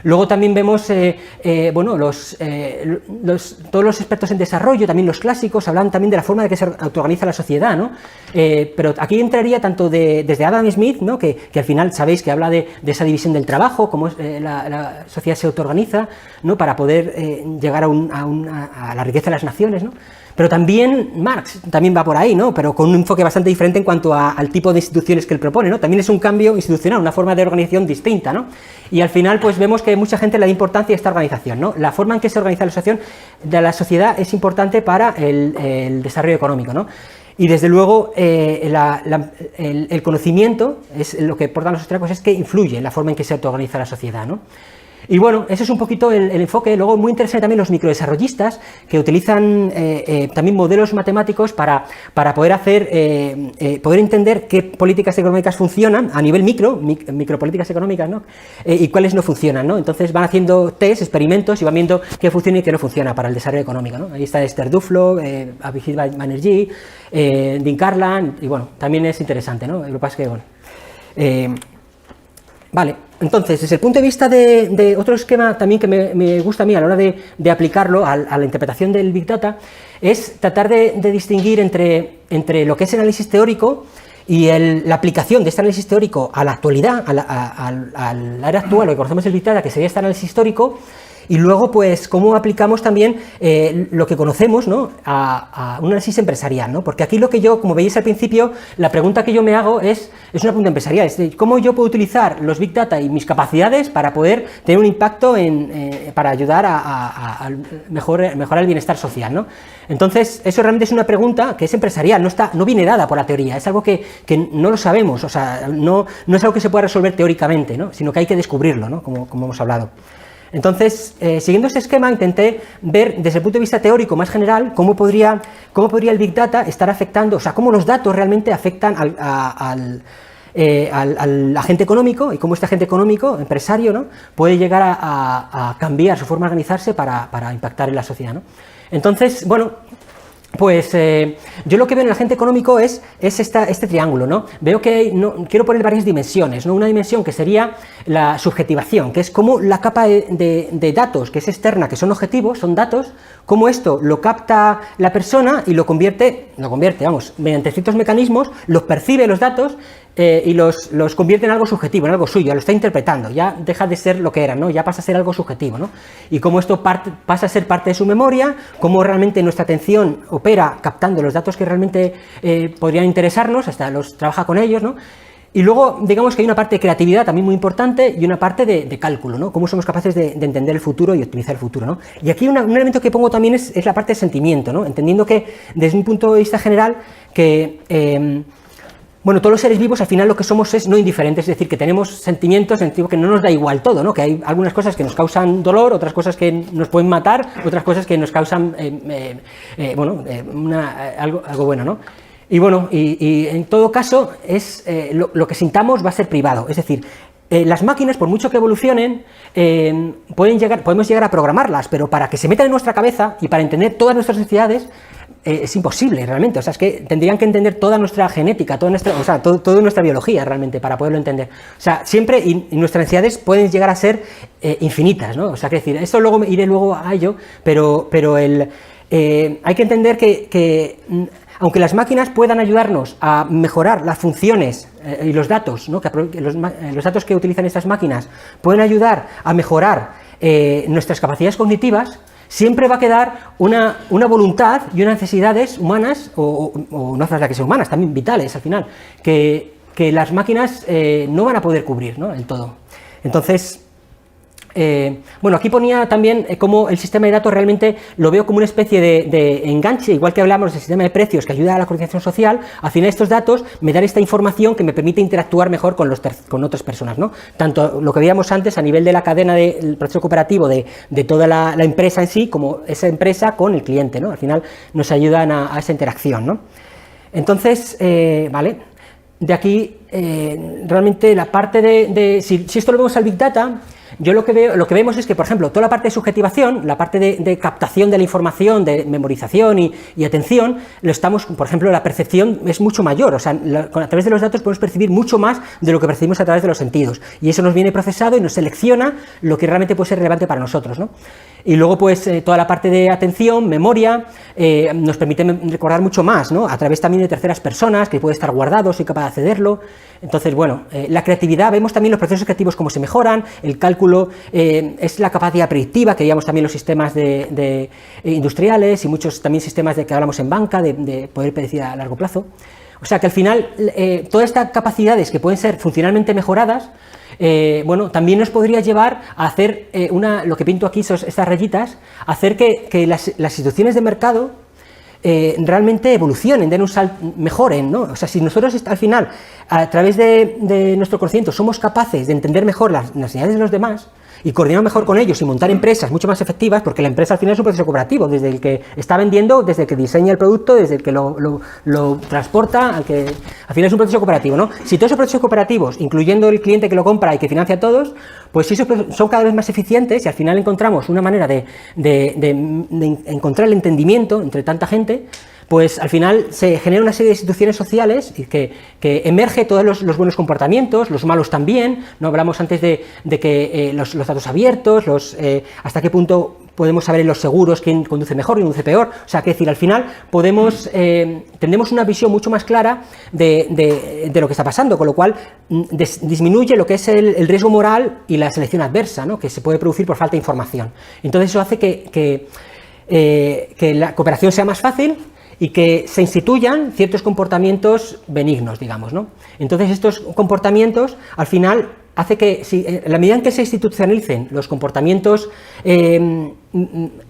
Luego también vemos, todos los expertos en desarrollo, también los clásicos, hablan también de la forma de que se autoorganiza la sociedad, ¿no? Pero aquí entraría tanto desde Adam Smith, ¿no? que al final sabéis que habla de esa división del trabajo, cómo la sociedad se autoorganiza, ¿no? Para poder llegar a la riqueza de las naciones, ¿no? Pero también Marx también va por ahí, ¿no? Pero con un enfoque bastante diferente en cuanto al tipo de instituciones que él propone, ¿no? También es un cambio institucional, una forma de organización distinta, ¿no? Y al final, pues vemos que mucha gente le da importancia a esta organización, ¿no? La forma en que se organiza la asociación de la sociedad es importante para el desarrollo económico, ¿no? Y desde luego el conocimiento, es lo que aportan los austríacos, es que influye en la forma en que se autoorganiza la sociedad, ¿no? Y bueno, ese es un poquito el enfoque. Luego, muy interesante también los microdesarrollistas, que utilizan también modelos matemáticos para poder poder entender qué políticas económicas funcionan a nivel micropolíticas económicas, ¿no? Y cuáles no funcionan, ¿no? Entonces van haciendo test, experimentos y van viendo qué funciona y qué no funciona para el desarrollo económico, ¿no? Ahí está Esther Duflo, Abhijit Banerjee, Dean Karlan, y bueno, también es interesante, ¿no? Lo que pasa es que, bueno... Vale, entonces, desde el punto de vista de otro esquema también que me gusta a mí a la hora de aplicarlo a la interpretación del Big Data, es tratar de distinguir entre lo que es el análisis teórico y la aplicación de este análisis teórico a la actualidad, al área actual, lo que conocemos el Big Data, que sería este análisis histórico, y luego, pues, cómo aplicamos también lo que conocemos, ¿no? a un análisis empresarial, ¿no? Porque aquí lo que yo, como veis al principio, la pregunta que yo me hago es una pregunta empresarial, es decir, ¿cómo yo puedo utilizar los Big Data y mis capacidades para poder tener un impacto para ayudar a mejorar el bienestar social, ¿no? Entonces, eso realmente es una pregunta que es empresarial, no viene dada por la teoría, es algo que no lo sabemos, o sea, no es algo que se pueda resolver teóricamente, ¿no? Sino que hay que descubrirlo, ¿no? Como hemos hablado. Entonces, siguiendo este esquema, intenté ver desde el punto de vista teórico más general cómo podría el Big Data estar afectando, o sea, cómo los datos realmente afectan al agente económico y cómo este agente económico, empresario, ¿no? Puede llegar a cambiar su forma de organizarse para impactar en la sociedad, ¿no? Entonces, bueno, pues yo lo que veo en el agente económico es este triángulo, ¿no? Veo que quiero poner varias dimensiones, ¿no? Una dimensión que sería la subjetivación, que es como la capa de datos que es externa, que son objetivos, son datos, cómo esto lo capta la persona y lo convierte, vamos, mediante ciertos mecanismos, los percibe los datos y los convierte en algo subjetivo, en algo suyo, lo está interpretando, ya deja de ser lo que era, ¿no? Ya pasa a ser algo subjetivo, ¿no? Y cómo esto pasa a ser parte de su memoria, cómo realmente nuestra atención opera captando los datos que realmente podrían interesarnos, hasta los trabaja con ellos, ¿no? Y luego, digamos que hay una parte de creatividad también muy importante y una parte de cálculo, ¿no? Cómo somos capaces de entender el futuro y optimizar el futuro, ¿no? Y aquí un elemento que pongo también es la parte de sentimiento, ¿no? Entendiendo que, desde un punto de vista general, que... bueno, todos los seres vivos al final lo que somos es no indiferentes, es decir, que tenemos sentimientos, en que no nos da igual todo, ¿no? Que hay algunas cosas que nos causan dolor, otras cosas que nos pueden matar, otras cosas que nos causan, algo bueno, ¿no? Y bueno, y en todo caso, lo que sintamos va a ser privado, es decir, las máquinas, por mucho que evolucionen, podemos llegar a programarlas, pero para que se metan en nuestra cabeza y para entender todas nuestras necesidades, es imposible realmente, o sea, es que tendrían que entender toda nuestra genética, toda nuestra biología realmente para poderlo entender. O sea, siempre, y nuestras necesidades pueden llegar a ser infinitas, ¿no? O sea, que decir, esto luego iré luego a ello, pero hay que entender que aunque las máquinas puedan ayudarnos a mejorar las funciones y los datos, ¿no? Los datos que utilizan estas máquinas pueden ayudar a mejorar nuestras capacidades cognitivas, siempre va a quedar una voluntad y unas necesidades humanas, o no hace falta que sean humanas, también vitales al final, que las máquinas no van a poder cubrir, ¿no? En todo. Entonces, bueno, aquí ponía también cómo el sistema de datos realmente lo veo como una especie de enganche, igual que hablamos del sistema de precios que ayuda a la coordinación social. Al final estos datos me dan esta información que me permite interactuar mejor con otras personas, ¿no? Tanto lo que veíamos antes a nivel de la cadena del proceso cooperativo de toda la empresa en sí, como esa empresa con el cliente, ¿no? Al final nos ayudan a esa interacción, ¿no? Entonces, vale, de aquí realmente la parte si esto lo vemos al Big Data, yo lo que vemos es que, por ejemplo, toda la parte de subjetivación, la parte de captación de la información, de memorización y atención, por ejemplo, la percepción es mucho mayor, o sea, a través de los datos podemos percibir mucho más de lo que percibimos a través de los sentidos, y eso nos viene procesado y nos selecciona lo que realmente puede ser relevante para nosotros, ¿no? Y luego, pues, toda la parte de atención, memoria, nos permite recordar mucho más, ¿no? A través también de terceras personas, que puede estar guardado, soy capaz de accederlo. Entonces, bueno, la creatividad, vemos también los procesos creativos cómo se mejoran, el cálculo es la capacidad predictiva, que veíamos también los sistemas industriales y muchos también sistemas de que hablamos en banca, de poder predecir a largo plazo. O sea que al final, todas estas capacidades que pueden ser funcionalmente mejoradas, bueno, también nos podría llevar a hacer lo que pinto aquí, estas rayitas, hacer que las instituciones de mercado realmente evolucionen, mejoren, ¿no? O sea, si nosotros al final, a través de nuestro conocimiento, somos capaces de entender mejor las necesidades de los demás y coordinar mejor con ellos y montar empresas mucho más efectivas, porque la empresa al final es un proceso cooperativo, desde el que está vendiendo, desde el que diseña el producto, desde el que lo transporta, al final es un proceso cooperativo, ¿no? Si todos esos procesos cooperativos, incluyendo el cliente que lo compra y que financia a todos, pues si esos son cada vez más eficientes y al final encontramos una manera de encontrar el entendimiento entre tanta gente, pues al final se genera una serie de instituciones sociales que emerge todos los buenos comportamientos, los malos también, ¿no? Hablamos antes de que los datos abiertos, hasta qué punto podemos saber en los seguros quién conduce mejor y conduce peor. O sea, que decir, al final tendremos una visión mucho más clara de lo que está pasando, con lo cual disminuye lo que es el riesgo moral y la selección adversa, ¿no? Que se puede producir por falta de información. Entonces eso hace que la cooperación sea más fácil y que se instituyan ciertos comportamientos benignos, digamos, ¿no? Entonces estos comportamientos, al final, hace que, en la medida en que se institucionalicen los comportamientos,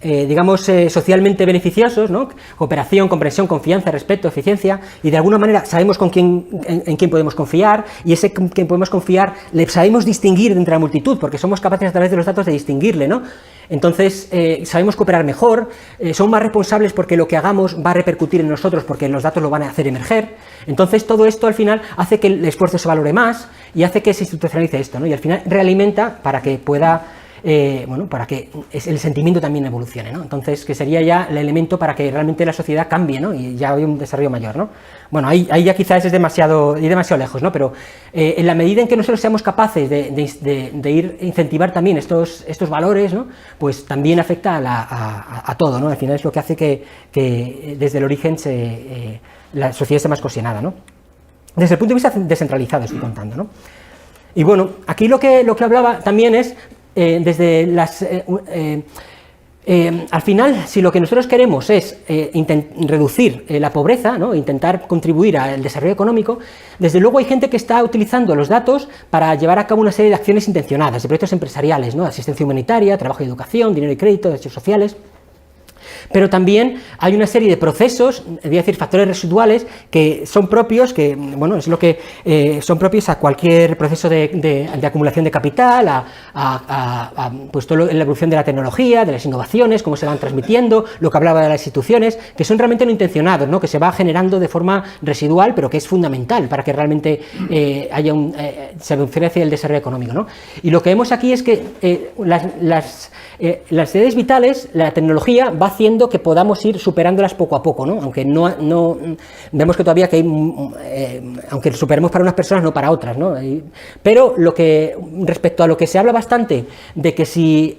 digamos, socialmente beneficiosos, ¿no? Cooperación, comprensión, confianza, respeto, eficiencia, y de alguna manera sabemos en quién podemos confiar, y ese en quien podemos confiar le sabemos distinguir de entre la multitud, porque somos capaces a través de los datos de distinguirle, ¿no? Entonces, sabemos cooperar mejor, somos más responsables porque lo que hagamos va a repercutir en nosotros, porque los datos lo van a hacer emerger. Entonces, todo esto al final hace que el esfuerzo se valore más y hace que se institucionalice esto, ¿no? Y al final realimenta para que pueda, para que el sentimiento también evolucione, ¿no? Entonces, que sería ya el elemento para que realmente la sociedad cambie, ¿no? Y ya haya un desarrollo mayor, ¿no? Bueno, ahí ya quizás es demasiado lejos, ¿no? Pero en la medida en que nosotros seamos capaces de incentivar también estos valores, ¿no? Pues también afecta a todo, ¿no? Al final es lo que hace que desde el origen la sociedad esté más cohesionada, ¿no? Desde el punto de vista descentralizado estoy contando, ¿no? Y bueno, aquí lo que hablaba también es desde las... al final, si lo que nosotros queremos es reducir la pobreza, ¿no? Intentar contribuir al desarrollo económico, desde luego hay gente que está utilizando los datos para llevar a cabo una serie de acciones intencionadas, de proyectos empresariales, ¿no? Asistencia humanitaria, trabajo y educación, dinero y crédito, derechos sociales. Pero también hay una serie de procesos, voy a decir factores residuales, que son propios, es lo que son propios a cualquier proceso de acumulación de capital, pues toda la evolución de la tecnología, de las innovaciones, cómo se van transmitiendo, lo que hablaba de las instituciones, que son realmente no intencionados, ¿no? Que se va generando de forma residual, pero que es fundamental para que realmente se beneficie el desarrollo económico, ¿no? Y lo que vemos aquí es que las necesidades vitales, la tecnología va haciendo haciendo que podamos ir superándolas poco a poco, ¿no? Aunque no vemos que todavía que hay, aunque superemos para unas personas, no para otras, ¿no? Pero respecto a lo que se habla bastante de que si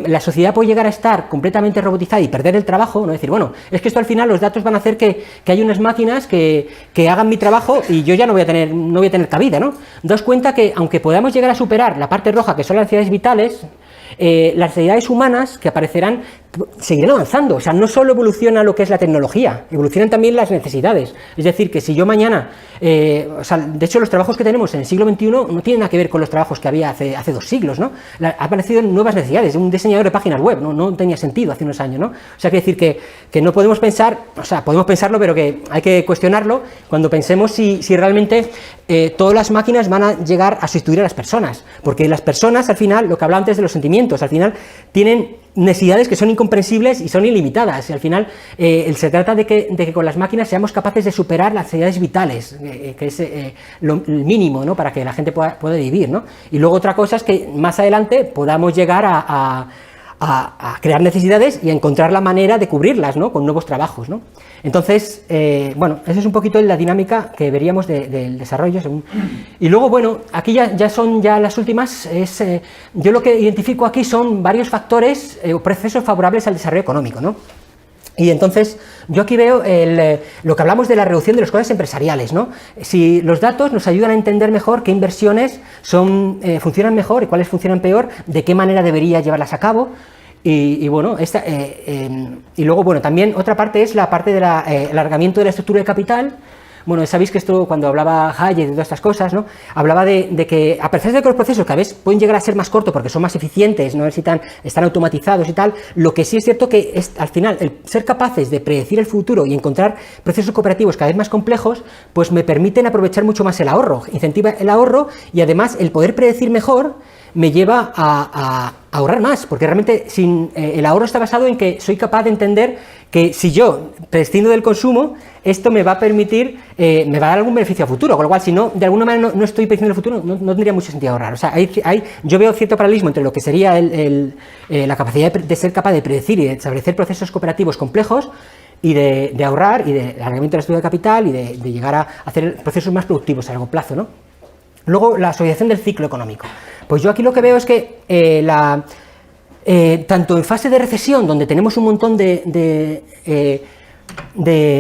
la sociedad puede llegar a estar completamente robotizada y perder el trabajo, no decir, bueno, es que esto al final los datos van a hacer que hay unas máquinas que hagan mi trabajo y yo ya no voy a tener cabida, ¿no? Daos cuenta que aunque podamos llegar a superar la parte roja, que son las necesidades vitales, las necesidades humanas que aparecerán seguirán avanzando. O sea, no solo evoluciona lo que es la tecnología, evolucionan también las necesidades. Es decir, que si yo mañana, de hecho los trabajos que tenemos en el siglo XXI no tienen nada que ver con los trabajos que había hace 2 siglos, ¿no? Ha aparecido nuevas necesidades. Un diseñador de páginas web no tenía sentido hace unos años, ¿no? O sea, quiere decir que no podemos pensar, o sea, podemos pensarlo, pero que hay que cuestionarlo cuando pensemos si realmente todas las máquinas van a llegar a sustituir a las personas, porque las personas, al final, lo que hablaba antes de los sentimientos, al final tienen necesidades que son incomprensibles y son ilimitadas, y al final se trata de que con las máquinas seamos capaces de superar las necesidades vitales, que es el mínimo, ¿no? Para que la gente pueda vivir, ¿no? Y luego otra cosa es que más adelante podamos llegar a crear necesidades y a encontrar la manera de cubrirlas, ¿no? Con nuevos trabajos, ¿no? Entonces, bueno, esa es un poquito la dinámica que veríamos del desarrollo. Y luego, bueno, aquí ya son las últimas. Yo lo que identifico aquí son varios factores o procesos favorables al desarrollo económico, ¿no? Y entonces, yo aquí veo lo que hablamos de la reducción de los costes empresariales, ¿no? Si los datos nos ayudan a entender mejor qué inversiones funcionan mejor y cuáles funcionan peor, de qué manera debería llevarlas a cabo. Y bueno, y luego, bueno, también otra parte es la parte del alargamiento de la estructura de capital. Bueno, sabéis que esto, cuando hablaba Hayek de todas estas cosas, ¿no? Hablaba de que, a pesar de que los procesos cada vez pueden llegar a ser más cortos porque son más eficientes, no necesitan, están automatizados y tal, lo que sí es cierto que es, al final, el ser capaces de predecir el futuro y encontrar procesos cooperativos cada vez más complejos, pues me permiten aprovechar mucho más el ahorro, incentiva el ahorro, y además el poder predecir mejor me lleva a ahorrar más, porque realmente el ahorro está basado en que soy capaz de entender que si yo prescindo del consumo, esto me va a permitir, me va a dar algún beneficio a futuro, con lo cual si no, de alguna manera no estoy prescindiendo del futuro, no tendría mucho sentido ahorrar. O sea, yo veo cierto paralelismo entre lo que sería la capacidad de ser capaz de predecir y de establecer procesos cooperativos complejos, y de ahorrar, y de alargamiento de la estructura de capital, y de llegar a hacer procesos más productivos a largo plazo, ¿no? Luego, la asociación del ciclo económico. Pues yo aquí lo que veo es que tanto en fase de recesión, donde tenemos un montón de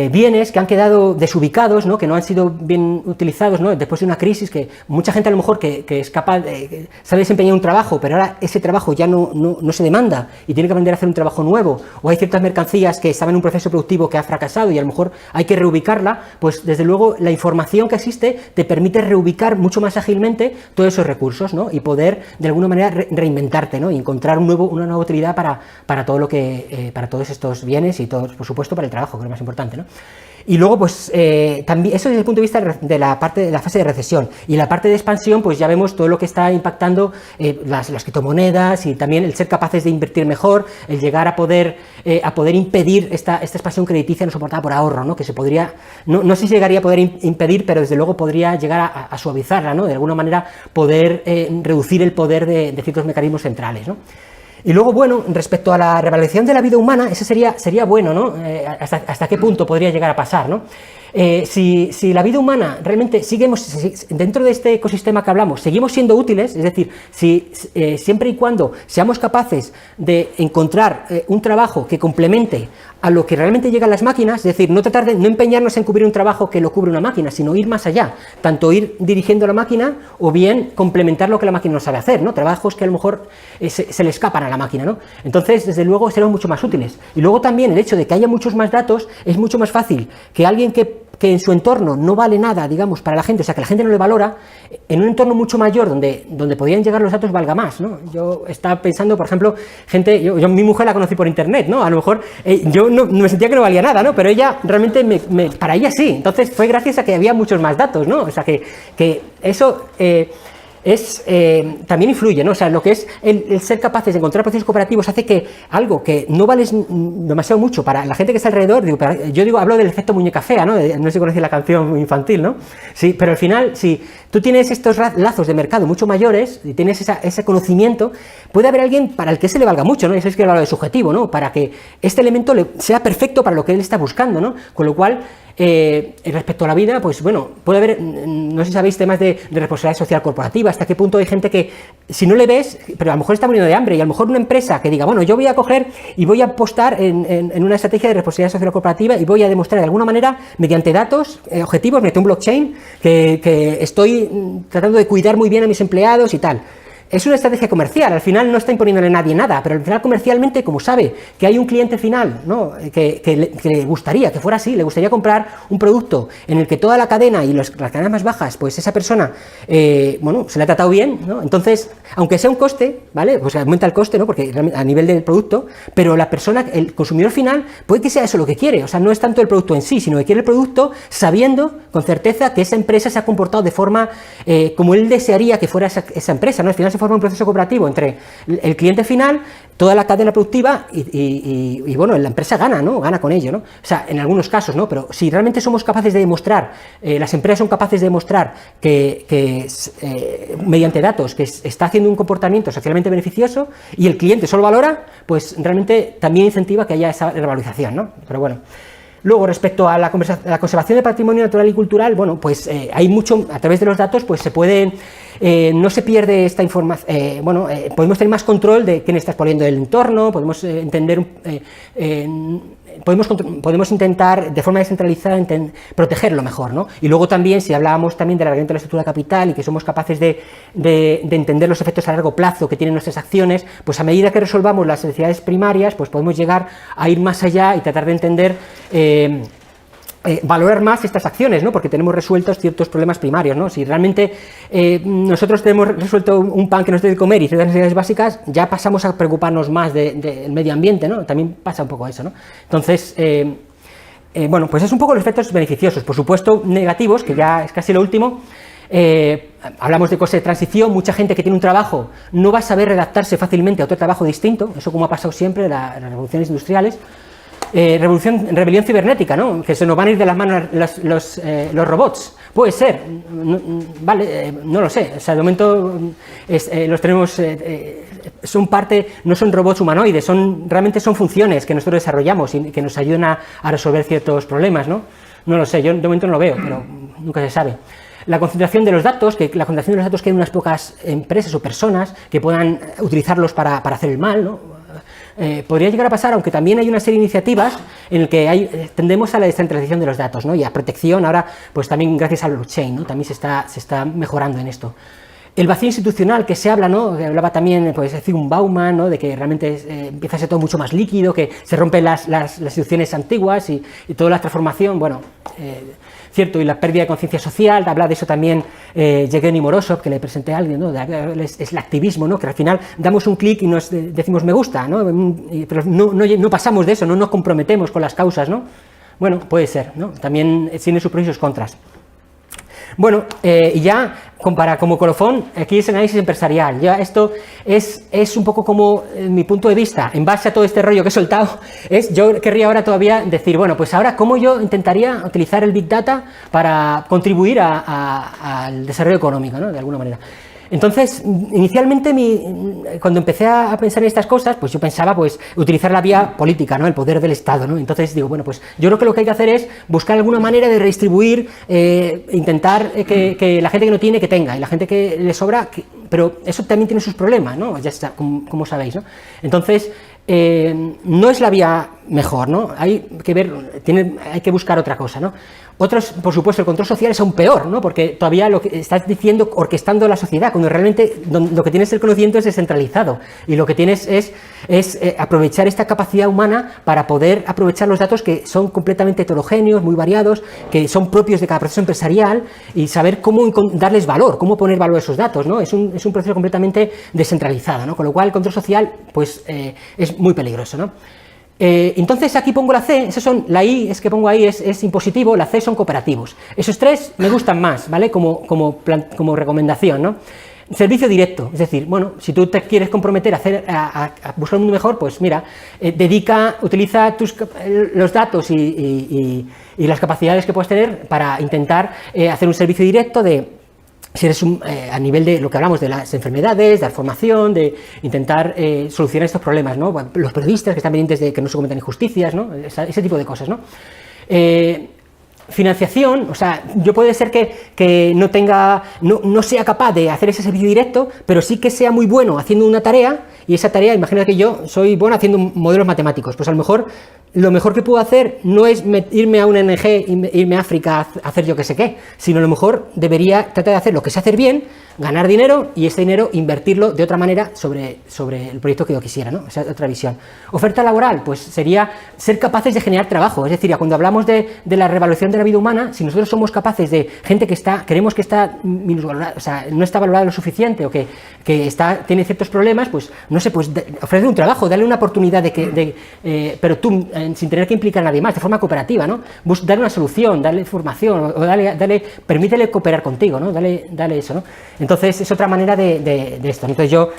bienes que han quedado desubicados, ¿no? Que no han sido bien utilizados, ¿no? Después de una crisis, que mucha gente a lo mejor que es capaz de sabe desempeñar un trabajo, pero ahora ese trabajo ya no se demanda y tiene que aprender a hacer un trabajo nuevo, o hay ciertas mercancías que estaban en un proceso productivo que ha fracasado y a lo mejor hay que reubicarla, pues desde luego la información que existe te permite reubicar mucho más ágilmente todos esos recursos, ¿no? Y poder de alguna manera reinventarte, ¿no? Y encontrar una nueva utilidad para todo lo que para todos estos bienes y todos, por supuesto, para el trabajo, que es lo más importante, ¿no? Y luego, pues, también, eso desde el punto de vista de la parte de la fase de recesión. Y la parte de expansión, pues ya vemos todo lo que está impactando las criptomonedas, y también el ser capaces de invertir mejor, el llegar a poder impedir esta expansión crediticia no soportada por ahorro, ¿no? Que se podría, no sé si llegaría a poder impedir, pero desde luego podría llegar a suavizarla, ¿no? De alguna manera poder reducir el poder de ciertos mecanismos centrales, ¿no? Y luego, bueno, respecto a la revalorización de la vida humana, eso sería bueno, ¿no? Hasta qué punto podría llegar a pasar, ¿no? Si la vida humana realmente dentro de este ecosistema que hablamos, seguimos siendo útiles, es decir, siempre y cuando seamos capaces de encontrar un trabajo que complemente a lo que realmente llegan las máquinas, es decir, no empeñarnos en cubrir un trabajo que lo cubre una máquina, sino ir más allá, tanto ir dirigiendo la máquina o bien complementar lo que la máquina no sabe hacer, ¿no? Trabajos que a lo mejor se le escapan a la máquina, ¿no? Entonces, desde luego, serán mucho más útiles. Y luego también el hecho de que haya muchos más datos, es mucho más fácil que alguien que en su entorno no vale nada, digamos, para la gente, o sea, que la gente no le valora, en un entorno mucho mayor donde podrían llegar los datos valga más, ¿no? Yo estaba pensando, por ejemplo, mi mujer la conocí por internet, ¿no? A lo mejor yo no me sentía que no valía nada, ¿no? Pero ella realmente para ella sí, entonces fue gracias a que había muchos más datos, ¿no? O sea, que eso también influye, ¿no? O sea, lo que es el ser capaces de encontrar procesos cooperativos hace que algo que no vale demasiado mucho para la gente que está alrededor, hablo del efecto muñeca fea, ¿no? No sé si conocéis la canción infantil, ¿no? Sí, pero al final, si tú tienes estos lazos de mercado mucho mayores y tienes ese conocimiento, puede haber alguien para el que se le valga mucho, ¿no? Eso es que hablo de subjetivo, ¿no? Para que este elemento sea perfecto para lo que él está buscando, ¿no? Con lo cual, respecto a la vida, pues bueno, puede haber, no sé si sabéis, temas de responsabilidad social corporativa, hasta qué punto hay gente que, si no le ves, pero a lo mejor está muriendo de hambre, y a lo mejor una empresa que diga, bueno, yo voy a coger y voy a apostar en una estrategia de responsabilidad social corporativa y voy a demostrar de alguna manera, mediante datos, objetivos, mediante un blockchain, que estoy tratando de cuidar muy bien a mis empleados y tal. Es una estrategia comercial, al final no está imponiéndole a nadie nada, pero al final comercialmente, como sabe que hay un cliente final, ¿no? que le gustaría que fuera así, le gustaría comprar un producto en el que toda la cadena y las cadenas más bajas, pues esa persona, bueno, se le ha tratado bien, ¿no? Entonces, aunque sea un coste, ¿vale? Pues aumenta el coste, ¿no? Porque a nivel del producto, pero la persona, el consumidor final, puede que sea eso lo que quiere, o sea, no es tanto el producto en sí, sino que quiere el producto sabiendo con certeza que esa empresa se ha comportado de forma como él desearía que fuera esa empresa, ¿no? Al final se forma un proceso cooperativo entre el cliente final, toda la cadena productiva y bueno, la empresa gana, ¿no? Gana con ello, ¿no? O sea, en algunos casos, ¿no? Pero si realmente somos capaces de demostrar, las empresas son capaces de demostrar que mediante datos que está haciendo un comportamiento socialmente beneficioso y el cliente solo valora, pues realmente también incentiva que haya esa revalorización, ¿no? Pero bueno. Luego, respecto a la conservación del patrimonio natural y cultural, bueno, pues hay mucho, a través de los datos, pues se puede, no se pierde esta información, podemos tener más control de quién está exponiendo el entorno, podemos entender, podemos intentar de forma descentralizada protegerlo mejor, ¿no? Y luego también, si hablábamos también del alargamiento de la estructura de capital y que somos capaces de entender los efectos a largo plazo que tienen nuestras acciones, pues a medida que resolvamos las necesidades primarias, pues podemos llegar a ir más allá y tratar de entender, valorar más estas acciones, ¿no? Porque tenemos resueltos ciertos problemas primarios, ¿no? Si realmente nosotros tenemos resuelto un pan que nos debe comer y ciertas necesidades básicas, ya pasamos a preocuparnos más del medio ambiente, ¿no? También pasa un poco eso, ¿no? Entonces, bueno, pues es un poco los efectos beneficiosos, por supuesto negativos, que ya es casi lo último. Hablamos de coste de transición, mucha gente que tiene un trabajo no va a saber redactarse fácilmente a otro trabajo distinto, eso como ha pasado siempre en las revoluciones industriales. Rebelión cibernética, ¿no? Que se nos van a ir de las manos los robots. Puede ser, vale, no lo sé. O sea, de momento los tenemos, son parte, no son robots humanoides, realmente son funciones que nosotros desarrollamos y que nos ayudan a resolver ciertos problemas, ¿no? No lo sé, yo de momento no lo veo, pero nunca se sabe. La concentración de los datos, que hay unas pocas empresas o personas que puedan utilizarlos para hacer el mal, ¿no? Podría llegar a pasar, aunque también hay una serie de iniciativas en el que tendemos a la descentralización de los datos, ¿no? Y a protección, ahora pues también gracias al blockchain, ¿no? También se está mejorando en esto. El vacío institucional que se habla, ¿no? Que hablaba también, pues, Zygmunt Bauman, ¿no? De que realmente empieza a ser todo mucho más líquido, que se rompen las instituciones antiguas y toda la transformación, bueno, cierto, y la pérdida de conciencia social, habla de eso también Yevgeny Morozov, que le presenté a alguien, ¿no? Es el activismo, ¿no? Que al final damos un clic y nos decimos me gusta, ¿no? Pero no pasamos de eso, no nos comprometemos con las causas, ¿no? Bueno, puede ser, ¿no? También tiene sus pros y sus contras. Bueno, y ya como colofón, aquí es análisis empresarial. Ya esto es un poco como mi punto de vista, en base a todo este rollo que he soltado, yo querría ahora todavía decir, bueno, pues ahora cómo yo intentaría utilizar el Big Data para contribuir al desarrollo económico, ¿no? De alguna manera. Entonces, inicialmente, cuando empecé a pensar en estas cosas, pues yo pensaba, pues, utilizar la vía política, ¿no? El poder del Estado, ¿no? Entonces digo, bueno, pues yo creo que lo que hay que hacer es buscar alguna manera de redistribuir, intentar que la gente que no tiene, que tenga, y la gente que le sobra, pero eso también tiene sus problemas, ¿no? Ya está, como sabéis, ¿no? Entonces, no es la vía mejor, ¿no? Hay que buscar otra cosa, ¿no? Otros, por supuesto, el control social es aún peor, ¿no? Porque todavía lo que estás diciendo, orquestando la sociedad, cuando realmente lo que tienes el conocimiento es descentralizado y lo que tienes es aprovechar esta capacidad humana para poder aprovechar los datos que son completamente heterogéneos, muy variados, que son propios de cada proceso empresarial y saber cómo darles valor, cómo poner valor a esos datos, ¿no? Es un proceso completamente descentralizado, ¿no? Con lo cual el control social, pues, es muy peligroso, ¿no? Entonces aquí pongo la C, la I es que pongo ahí es impositivo, la C son cooperativos. Esos tres me gustan más, ¿vale? Como recomendación, ¿no? servicio directo, es decir, bueno, si tú te quieres comprometer a buscar un mundo mejor, pues mira, utiliza los datos y las capacidades que puedes tener para intentar hacer un servicio directo si eres a nivel de lo que hablamos de las enfermedades, de la formación, de intentar solucionar estos problemas, ¿no? Los periodistas que están pendientes de que no se cometan injusticias, ¿no? Ese tipo de cosas, ¿no? Financiación, o sea, yo puede ser que no sea capaz de hacer ese servicio directo, pero sí que sea muy bueno haciendo una tarea, y esa tarea, imagínate que yo soy bueno haciendo modelos matemáticos, pues a lo mejor que puedo hacer no es irme a una ONG, irme a África a hacer yo que sé qué, sino a lo mejor debería tratar de hacer lo que sé hacer bien, ganar dinero y ese dinero invertirlo de otra manera sobre el proyecto que yo quisiera, ¿no? Esa es otra visión. Oferta laboral, pues sería ser capaces de generar trabajo, es decir, cuando hablamos de la revaluación de la vida humana, si nosotros somos capaces de gente creemos que está minusvalorada, o sea, no está valorada lo suficiente o que tiene ciertos problemas, pues no sé, pues ofrecer un trabajo, darle una oportunidad pero tú sin tener que implicar a nadie más, de forma cooperativa, ¿no? Darle una solución, darle formación o permítele cooperar contigo, ¿no? Dale eso, ¿no? Entonces es otra manera de esto. Entonces yo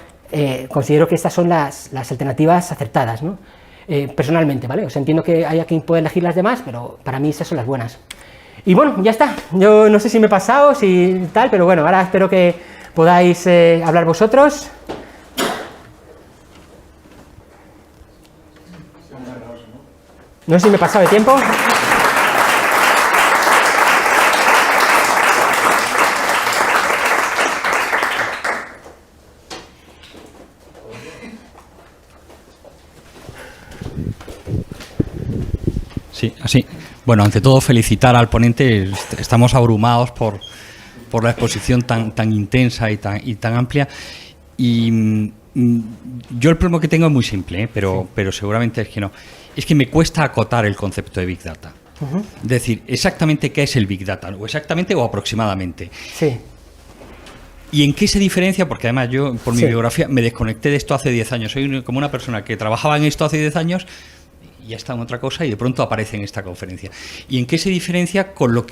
considero que estas son las alternativas acertadas, ¿no? Personalmente, ¿vale? O sea, entiendo que hay quien puede elegir las demás, pero para mí esas son las buenas. Y bueno, ya está. Yo no sé si me he pasado, si tal, pero bueno, ahora espero que podáis hablar vosotros. No sé si me he pasado de tiempo. Sí, así. Bueno, ante todo felicitar al ponente. Estamos abrumados por la exposición tan intensa y tan amplia. Y yo el problema que tengo es muy simple, pero seguramente es que no. Es que me cuesta acotar el concepto de Big Data. Es decir, exactamente qué es el Big Data, o exactamente o aproximadamente. Sí. ¿Y en qué se diferencia? Porque además yo, por mi biografía, me desconecté de esto hace 10 años. Soy como una persona que trabajaba en esto hace 10 años y ya está en otra cosa y de pronto aparece en esta conferencia. ¿Y en qué se diferencia con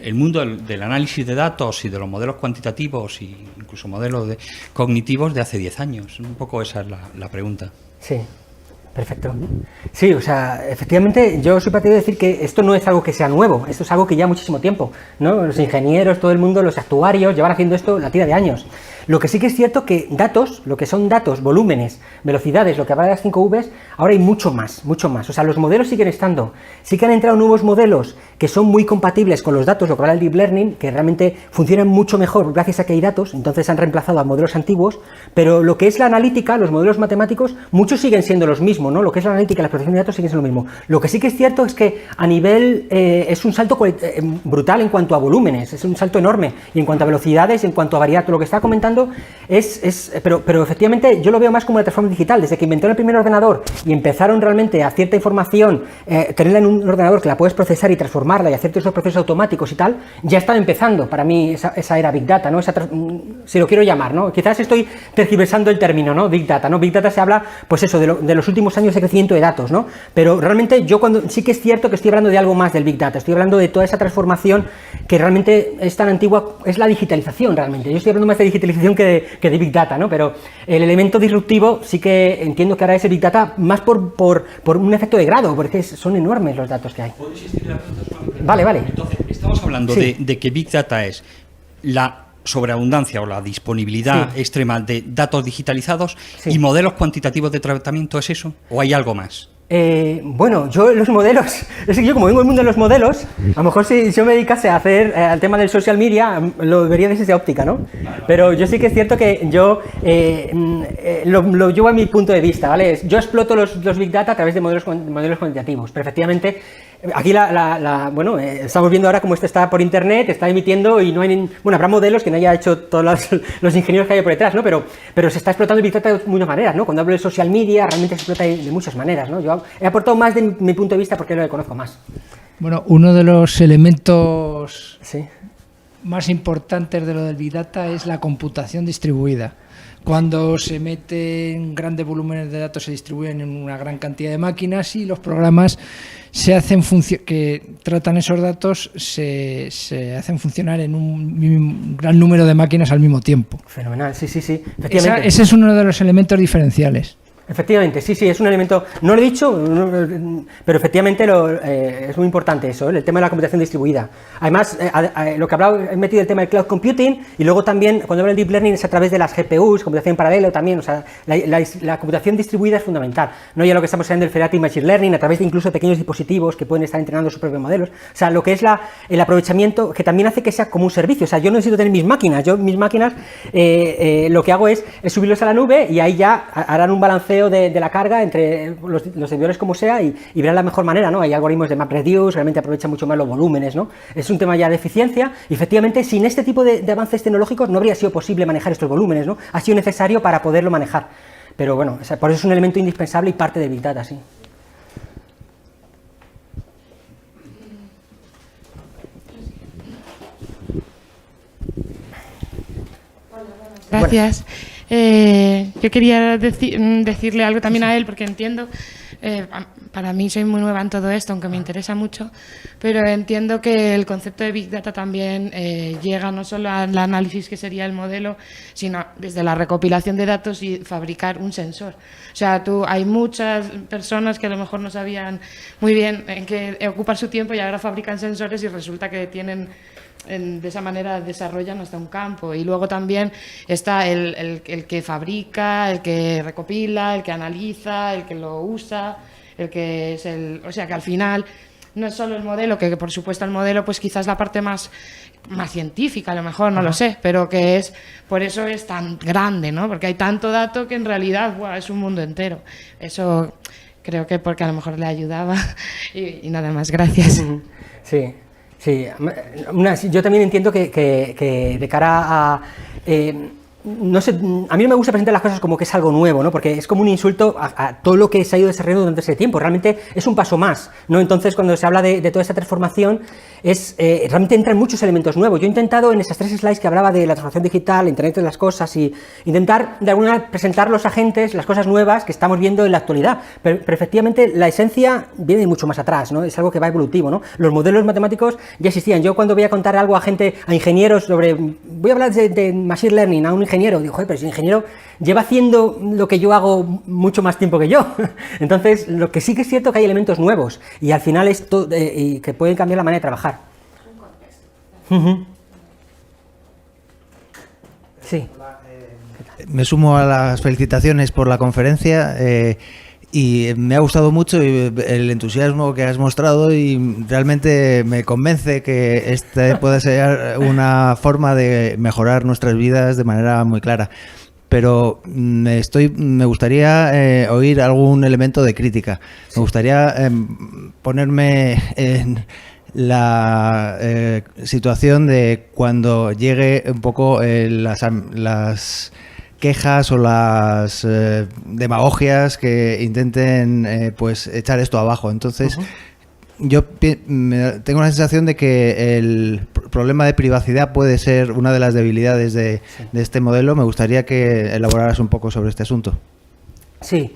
el mundo del análisis de datos y de los modelos cuantitativos e incluso modelos cognitivos de hace 10 años? Un poco esa es la pregunta. Sí. Perfecto. Sí, o sea, efectivamente yo soy partidario de decir que esto no es algo que sea nuevo, esto es algo que lleva muchísimo tiempo, ¿no? Los ingenieros, todo el mundo, los actuarios llevan haciendo esto la tira de años. Lo que sí que es cierto que datos, lo que son datos, volúmenes, velocidades, lo que habla de las 5 Vs, ahora hay mucho más. O sea, los modelos siguen estando. Sí que han entrado nuevos modelos que son muy compatibles con los datos, lo que habla el Deep Learning, que realmente funcionan mucho mejor gracias a que hay datos, entonces han reemplazado a modelos antiguos, pero lo que es la analítica, los modelos matemáticos, muchos siguen siendo los mismos, ¿no? Lo que es la analítica y la protección de datos siguen siendo lo mismo. Lo que sí que es cierto es que a nivel, es un salto brutal en cuanto a volúmenes, es un salto enorme, y en cuanto a velocidades, en cuanto a variedad, todo lo que está comentando, pero efectivamente yo lo veo más como una transformación digital. Desde que inventaron el primer ordenador y empezaron realmente a cierta información, tenerla en un ordenador que la puedes procesar y transformarla y hacer todos esos procesos automáticos y tal, ya estaba empezando para mí esa era Big Data, ¿no? Si lo quiero llamar, ¿no? Quizás estoy tergiversando el término, ¿no? Big Data, ¿no? Big Data se habla, pues eso, de los últimos años de crecimiento de datos, ¿no? Pero realmente sí que es cierto que estoy hablando de algo más del Big Data, estoy hablando de toda esa transformación que realmente es tan antigua, es la digitalización realmente. Yo estoy hablando más de digitalización que de Big Data, ¿no? Pero el elemento disruptivo sí que entiendo que ahora es el Big Data más por un efecto de grado, porque son enormes los datos que hay. ¿Puedo insistir la pregunta? Vale. Entonces, estamos hablando de que Big Data es la sobreabundancia o la disponibilidad extrema de datos digitalizados y modelos cuantitativos de tratamiento, ¿es eso? ¿O hay algo más? Bueno, los modelos, es que yo como vengo del mundo de los modelos, a lo mejor si yo me dedicase a hacer al tema del social media, lo vería desde esa óptica, ¿no? Pero yo sí que es cierto que yo lo llevo a mi punto de vista, ¿vale? Yo exploto los Big Data a través de modelos cuantitativos, pero efectivamente aquí bueno, estamos viendo ahora cómo esto está por internet, está emitiendo y no hay bueno, habrá modelos que no haya hecho todos los ingenieros que hay por detrás, ¿no? Pero se está explotando el Big Data de muchas maneras, ¿no? Cuando hablo de social media, realmente se explota de muchas maneras, ¿no? Yo he aportado más de mi punto de vista porque lo conozco más. Bueno, uno de los elementos más importantes de lo del Big Data es la computación distribuida. Cuando se meten grandes volúmenes de datos, se distribuyen en una gran cantidad de máquinas y los programas que tratan esos datos se hacen funcionar en un gran número de máquinas al mismo tiempo. Fenomenal, sí, efectivamente. Ese es uno de los elementos diferenciales. Efectivamente, sí, es un elemento, no lo he dicho, pero efectivamente es muy importante eso, el tema de la computación distribuida. Además, lo que he metido el tema del cloud computing, y luego también, cuando hablo de deep learning, es a través de las GPUs, computación en paralelo también, o sea, la computación distribuida es fundamental. No ya lo que estamos haciendo del Federative Machine Learning, a través de incluso pequeños dispositivos que pueden estar entrenando sus propios modelos. O sea, lo que es el aprovechamiento, que también hace que sea como un servicio. O sea, yo no necesito tener mis máquinas, lo que hago es subirlos a la nube y ahí ya harán un balanceo de la carga entre los servidores como sea y verán la mejor manera, ¿no? Hay algoritmos de MapReduce, realmente aprovechan mucho más los volúmenes, ¿no? Es un tema ya de eficiencia y efectivamente sin este tipo de avances tecnológicos no habría sido posible manejar estos volúmenes, ¿no? Ha sido necesario para poderlo manejar, pero bueno, o sea, por eso es un elemento indispensable y parte de Big Data, sí. Gracias. Yo quería decirle algo también a él, porque entiendo, para mí soy muy nueva en todo esto, aunque me interesa mucho, pero entiendo que el concepto de Big Data también llega no solo al análisis que sería el modelo, sino desde la recopilación de datos y fabricar un sensor. O sea, hay muchas personas que a lo mejor no sabían muy bien en qué ocupar su tiempo y ahora fabrican sensores y resulta que tienen... de esa manera desarrollan hasta un campo. Y luego también está el que fabrica, el que recopila, el que analiza, el que lo usa, el que es o sea que al final no es solo el modelo, que por supuesto el modelo pues quizás la parte más científica, a lo mejor, no lo sé, pero que por eso es tan grande, ¿no? Porque hay tanto dato que en realidad es un mundo entero. Eso creo que porque a lo mejor le ayudaba y nada más, gracias. Sí. Sí, yo también entiendo que de cara a... no sé, a mí no me gusta presentar las cosas como que es algo nuevo, ¿no? Porque es como un insulto a todo lo que se ha ido desarrollando durante ese tiempo. Realmente es un paso más, ¿no? Entonces, cuando se habla de toda esta transformación, realmente entran muchos elementos nuevos. Yo he intentado en esas 3 slides que hablaba de la transformación digital, Internet de las cosas, y intentar de alguna manera presentar los agentes, las cosas nuevas que estamos viendo en la actualidad. Pero efectivamente la esencia viene de mucho más atrás, ¿no? Es algo que va evolutivo, ¿no? Los modelos matemáticos ya existían. Yo cuando voy a contar algo a ingenieros voy a hablar de Machine Learning a un ingeniero, digo, joder, pero ese ingeniero lleva haciendo lo que yo hago mucho más tiempo que yo. Entonces, lo que sí que es cierto que hay elementos nuevos y al final y que pueden cambiar la manera de trabajar. Sí. Me sumo a las felicitaciones por la conferencia y me ha gustado mucho el entusiasmo que has mostrado y realmente me convence que esta puede ser una forma de mejorar nuestras vidas de manera muy clara. Pero me gustaría oír algún elemento de crítica. Me gustaría ponerme en la situación de cuando llegue un poco las quejas o las demagogias que intenten pues echar esto abajo. Entonces, yo tengo la sensación de que el problema de privacidad puede ser una de las debilidades de este modelo. Me gustaría que elaboraras un poco sobre este asunto. Sí.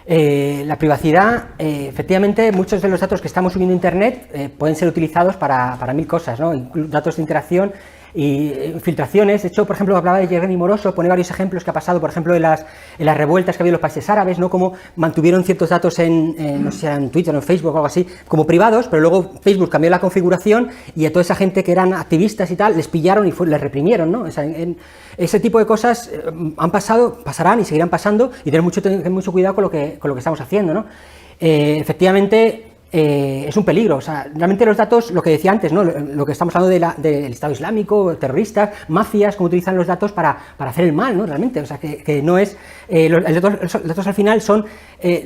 La privacidad, efectivamente, muchos de los datos que estamos subiendo a Internet pueden ser utilizados para 1000 cosas, ¿no? Datos de interacción y filtraciones. De hecho, por ejemplo, hablaba de Jeremy Moroso, pone varios ejemplos que ha pasado, por ejemplo, en las revueltas que ha habido en los países árabes, ¿no? Cómo mantuvieron ciertos datos no sé si era en Twitter o en Facebook o algo así, como privados, pero luego Facebook cambió la configuración y a toda esa gente que eran activistas y tal, les pillaron y les reprimieron, ¿no? O sea, ese tipo de cosas han pasado, pasarán y seguirán pasando, y tener mucho cuidado con lo que estamos haciendo, ¿no? Efectivamente, es un peligro. O sea, realmente los datos, lo que decía antes, ¿no? Lo que estamos hablando del Estado Islámico, terroristas, mafias, cómo utilizan los datos para hacer el mal, ¿no? Realmente, o sea, que no es... los datos al final son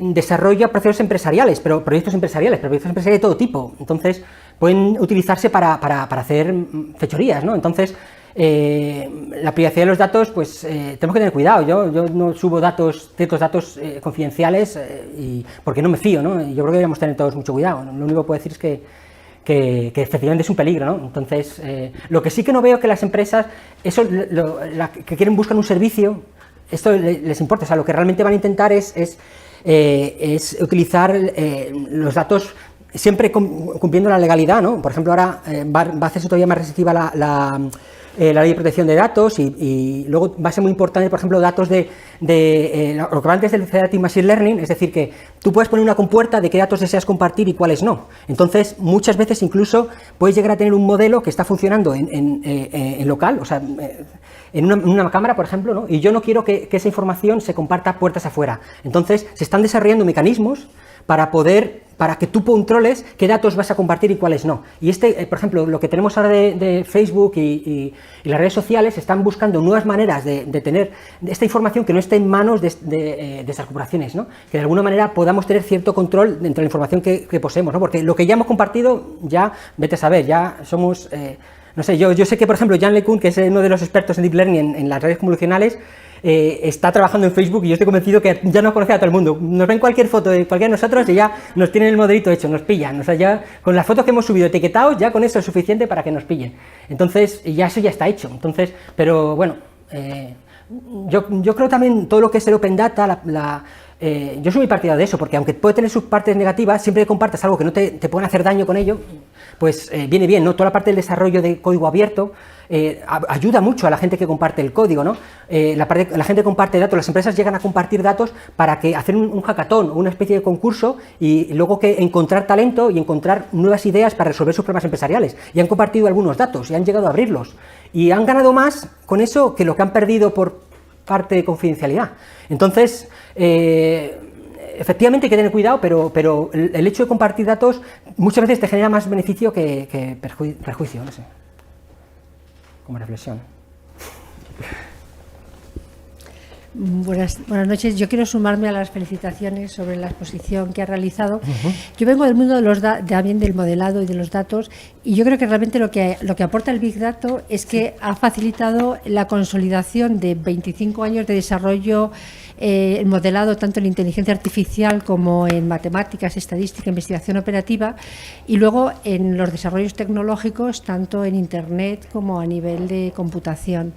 desarrollo de procesos empresariales, pero proyectos empresariales de todo tipo. Entonces, pueden utilizarse para hacer fechorías, ¿no? Entonces, la privacidad de los datos, pues tenemos que tener cuidado. Yo no subo ciertos datos confidenciales porque no me fío, ¿no? Y yo creo que deberíamos tener todos mucho cuidado. Lo único que puedo decir es que efectivamente es un peligro, ¿no? Entonces, lo que sí que no veo es que las empresas, que quieren buscar un servicio, esto les importa. O sea, lo que realmente van a intentar es utilizar los datos siempre cumpliendo la legalidad, ¿no? Por ejemplo, ahora va a hacerse todavía más restrictiva la ley de protección de datos y luego va a ser muy importante, por ejemplo, datos de lo que va antes del Federative Machine Learning, es decir, que tú puedes poner una compuerta de qué datos deseas compartir y cuáles no. Entonces, muchas veces incluso puedes llegar a tener un modelo que está funcionando en local, o sea, en una cámara, por ejemplo, ¿no? Y yo no quiero que esa información se comparta puertas afuera. Entonces, se están desarrollando mecanismos para que tú controles qué datos vas a compartir y cuáles no. Y por ejemplo, lo que tenemos ahora de Facebook y las redes sociales están buscando nuevas maneras de tener esta información que no esté en manos de esas corporaciones, ¿no? Que de alguna manera podamos tener cierto control dentro de la información que poseemos, ¿no? Porque lo que ya hemos compartido, ya, vete a saber, ya somos, no sé, yo sé que, por ejemplo, Yann LeCun, que es uno de los expertos en Deep Learning en las redes convolucionales, está trabajando en Facebook y yo estoy convencido que ya nos conoce a todo el mundo. Nos ven cualquier foto de cualquiera de nosotros y ya nos tienen el modelito hecho, nos pillan. O sea, ya con las fotos que hemos subido etiquetados, ya con eso es suficiente para que nos pillen. Entonces, ya eso ya está hecho. Entonces, pero bueno, yo creo también todo lo que es el Open Data, yo soy muy partidario de eso, porque aunque puede tener sus partes negativas, siempre que compartas algo que no te pueden hacer daño con ello, pues viene bien, ¿no? Toda la parte del desarrollo de código abierto ayuda mucho a la gente que comparte el código, ¿no? La gente comparte datos, las empresas llegan a compartir datos para que hacer un hackathon o una especie de concurso y luego que encontrar talento y encontrar nuevas ideas para resolver sus problemas empresariales. Y han compartido algunos datos y han llegado a abrirlos. Y han ganado más con eso que lo que han perdido por parte de confidencialidad. Entonces, efectivamente hay que tener cuidado, pero el hecho de compartir datos muchas veces te genera más beneficio que perjuicio, no sé, como reflexión. Buenas noches. Yo quiero sumarme a las felicitaciones sobre la exposición que ha realizado. Yo vengo del mundo también del modelado y de los datos, y yo creo que realmente lo que aporta el Big Data es que ha facilitado la consolidación de 25 años de desarrollo el modelado tanto en inteligencia artificial como en matemáticas, estadística, investigación operativa, y luego en los desarrollos tecnológicos tanto en Internet como a nivel de computación.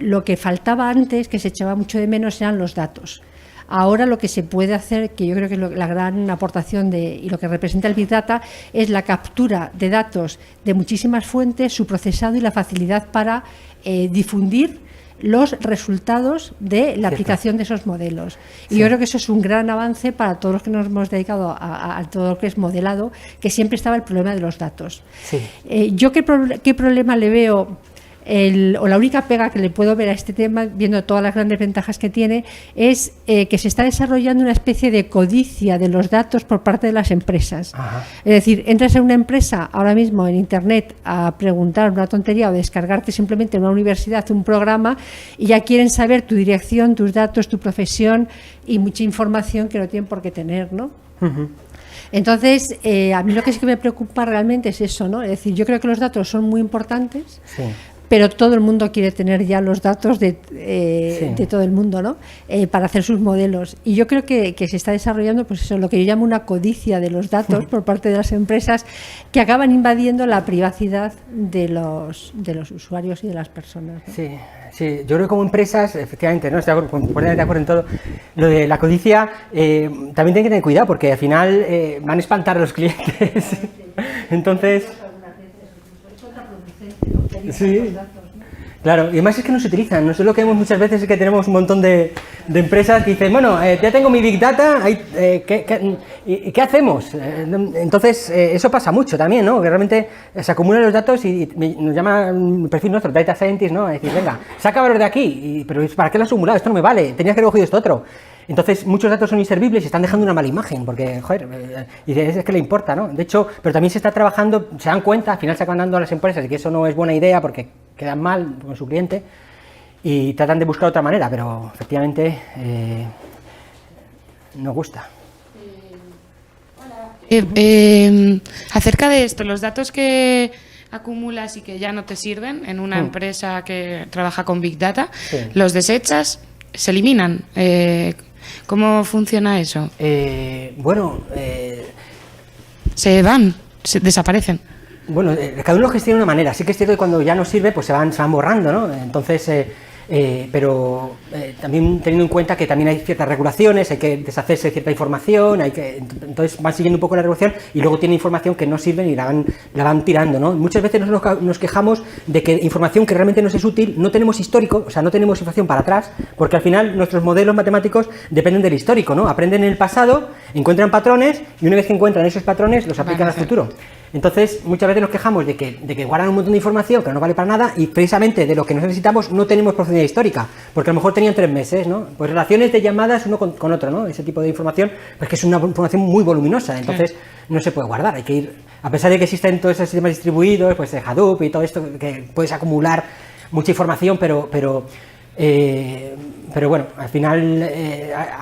Lo que faltaba antes, que se echaba mucho de menos, eran los datos. Ahora lo que se puede hacer, que yo creo que la gran aportación y lo que representa el Big Data, es la captura de datos de muchísimas fuentes, su procesado y la facilidad para difundir los resultados de la aplicación de esos modelos. Y yo creo que eso es un gran avance para todos los que nos hemos dedicado a todo lo que es modelado, que siempre estaba el problema de los datos. Sí. Yo qué problema le veo, o la única pega que le puedo ver a este tema, viendo todas las grandes ventajas que tiene, es que se está desarrollando una especie de codicia de los datos por parte de las empresas. Ajá. Es decir, entras en una empresa ahora mismo en Internet a preguntar una tontería o descargarte simplemente en una universidad un programa y ya quieren saber tu dirección, tus datos, tu profesión y mucha información que no tienen por qué tener, ¿no? Uh-huh. Entonces, a mí lo que sí que me preocupa realmente es eso, ¿no? Es decir, yo creo que los datos son muy importantes, sí, pero todo el mundo quiere tener ya los datos de todo el mundo, ¿no? Para hacer sus modelos. Y yo creo que se está desarrollando, pues eso, lo que yo llamo una codicia de los datos por parte de las empresas, que acaban invadiendo la privacidad de los usuarios y de las personas, ¿no? Sí, sí, yo creo que como empresas, efectivamente, ¿no? Estoy de acuerdo en todo. Lo de la codicia también tienen que tener cuidado, porque al final van a espantar a los clientes. Entonces... Sí, claro, y además es que no se utilizan. Nosotros lo que vemos muchas veces es que tenemos un montón de empresas que dicen, bueno, ya tengo mi Big Data, ¿qué hacemos? Entonces, eso pasa mucho también, ¿no? Que realmente se acumulan los datos y nos llama un perfil nuestro, Data Scientist, ¿no? A decir, venga, saca valor de aquí, pero ¿para qué lo has acumulado? Esto no me vale, tenías que haber cogido esto otro. Entonces, muchos datos son inservibles y están dejando una mala imagen, porque, joder, y es que le importa, ¿no? De hecho, pero también se está trabajando, se dan cuenta, al final se acaban dando a las empresas de que eso no es buena idea porque quedan mal con su cliente y tratan de buscar otra manera, pero efectivamente no gusta. Acerca de esto, los datos que acumulas y que ya no te sirven en una empresa que trabaja con Big Data, sí, los desechas, se eliminan. ¿Cómo funciona eso? Se van, desaparecen. Bueno, cada uno lo gestiona de una manera. Sí que es cierto que cuando ya no sirve, pues se van borrando, ¿no? Entonces, pero también teniendo en cuenta que también hay ciertas regulaciones, hay que deshacerse de cierta información, entonces van siguiendo un poco la regulación y luego tiene información que no sirve y la van tirando, ¿no? Muchas veces nos quejamos de que información que realmente nos es útil no tenemos histórico, o sea, no tenemos información para atrás, porque al final nuestros modelos matemáticos dependen del histórico, ¿no? Aprenden en el pasado, encuentran patrones y una vez que encuentran esos patrones los aplican al futuro. Entonces, muchas veces nos quejamos de que guardan un montón de información que no vale para nada y precisamente de lo que necesitamos no tenemos profundidad histórica, porque a lo mejor tenían 3 meses, ¿no? Pues relaciones de llamadas uno con otro, ¿no? Ese tipo de información, pues que es una información muy voluminosa, entonces no se puede guardar, hay que ir, a pesar de que existen todos esos sistemas distribuidos, pues Hadoop y todo esto, que puedes acumular mucha información, pero bueno, al final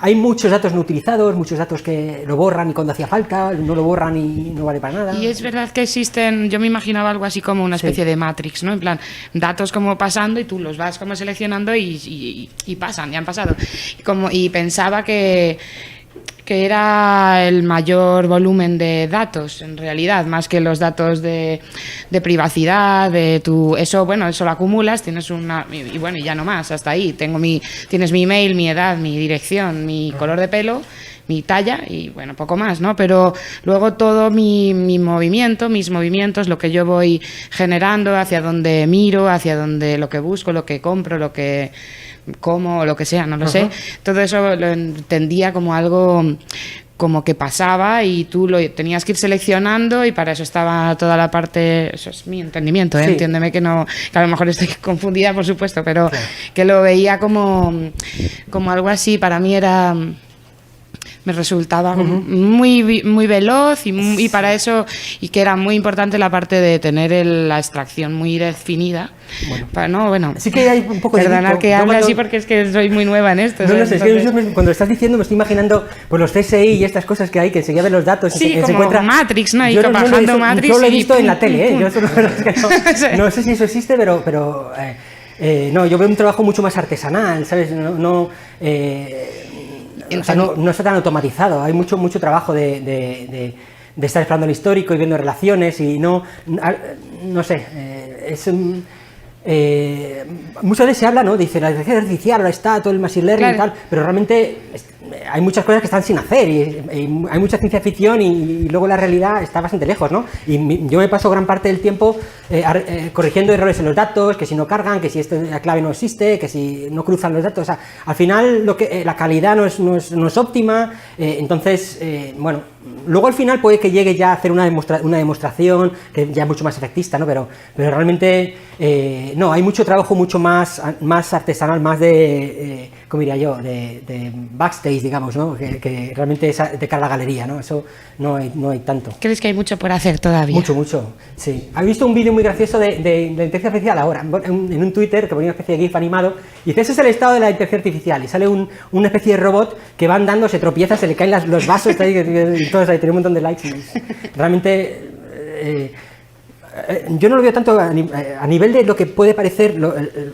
hay muchos datos no utilizados, muchos datos que lo borran y cuando hacía falta, no lo borran y no vale para nada. Y es verdad que existen, yo me imaginaba algo así como una especie de Matrix, ¿no? En plan, datos como pasando y tú los vas como seleccionando y pasan, ya han pasado. Y pensaba que era el mayor volumen de datos, en realidad, más que los datos de privacidad, eso lo acumulas, tienes y bueno, y ya no más, hasta ahí, tienes mi email, mi edad, mi dirección, mi color de pelo, mi talla y bueno, poco más, ¿no? Pero luego todo mis movimientos, lo que yo voy generando, hacia donde miro, hacia donde lo que busco, lo que compro, lo que como, lo que sea, no lo sé. Todo eso lo entendía como algo como que pasaba y tú lo tenías que ir seleccionando y para eso estaba toda la parte, eso es mi entendimiento, ¿eh? Sí. Entiéndeme que a lo mejor estoy confundida, por supuesto, pero claro, que lo veía como algo así, para mí me resultaba muy, muy veloz y para eso, y que era muy importante la parte de tener la extracción muy definida. Bueno. Sí que hay un poco de... Perdonar que hable así porque es que soy muy nueva en esto. No sé, es que cuando lo estás diciendo me estoy imaginando pues los CSI y estas cosas que hay, que enseguida ven los datos sí, y se como encuentra... Matrix, ¿no? Y bajando Matrix. Yo lo he visto en la tele, Yo eso no sé si eso existe, pero no, yo veo un trabajo mucho más artesanal, ¿sabes? No está tan automatizado, hay mucho trabajo de estar explorando el histórico y viendo relaciones y no sé, muchas veces se habla, ¿no? Dice la inteligencia artificial, ahora está todo el machine learning, claro, y tal, pero realmente hay muchas cosas que están sin hacer y hay mucha ciencia ficción y luego la realidad está bastante lejos, ¿no? Y yo me paso gran parte del tiempo corrigiendo errores en los datos, que si no cargan, que si la clave no existe, que si no cruzan los datos, o sea, al final la calidad no es óptima, entonces, bueno, luego al final puede que llegue ya a hacer una demostración que ya es mucho más efectista, ¿no? Pero realmente no, hay mucho trabajo mucho más artesanal, más de, ¿cómo diría yo? De backstage, digamos, ¿no? Que realmente es de cara a la galería, ¿no? Eso no hay tanto. ¿Crees que hay mucho por hacer todavía? Mucho, sí. ¿Has visto un vídeo muy gracioso de inteligencia artificial ahora? En un Twitter, que ponía una especie de GIF animado, y dice, ese es el estado de la inteligencia artificial, y sale una especie de robot que va andando, se tropieza, se le caen los vasos, y todo eso, y tiene un montón de likes. Realmente... yo no lo veo tanto a nivel de lo que puede parecer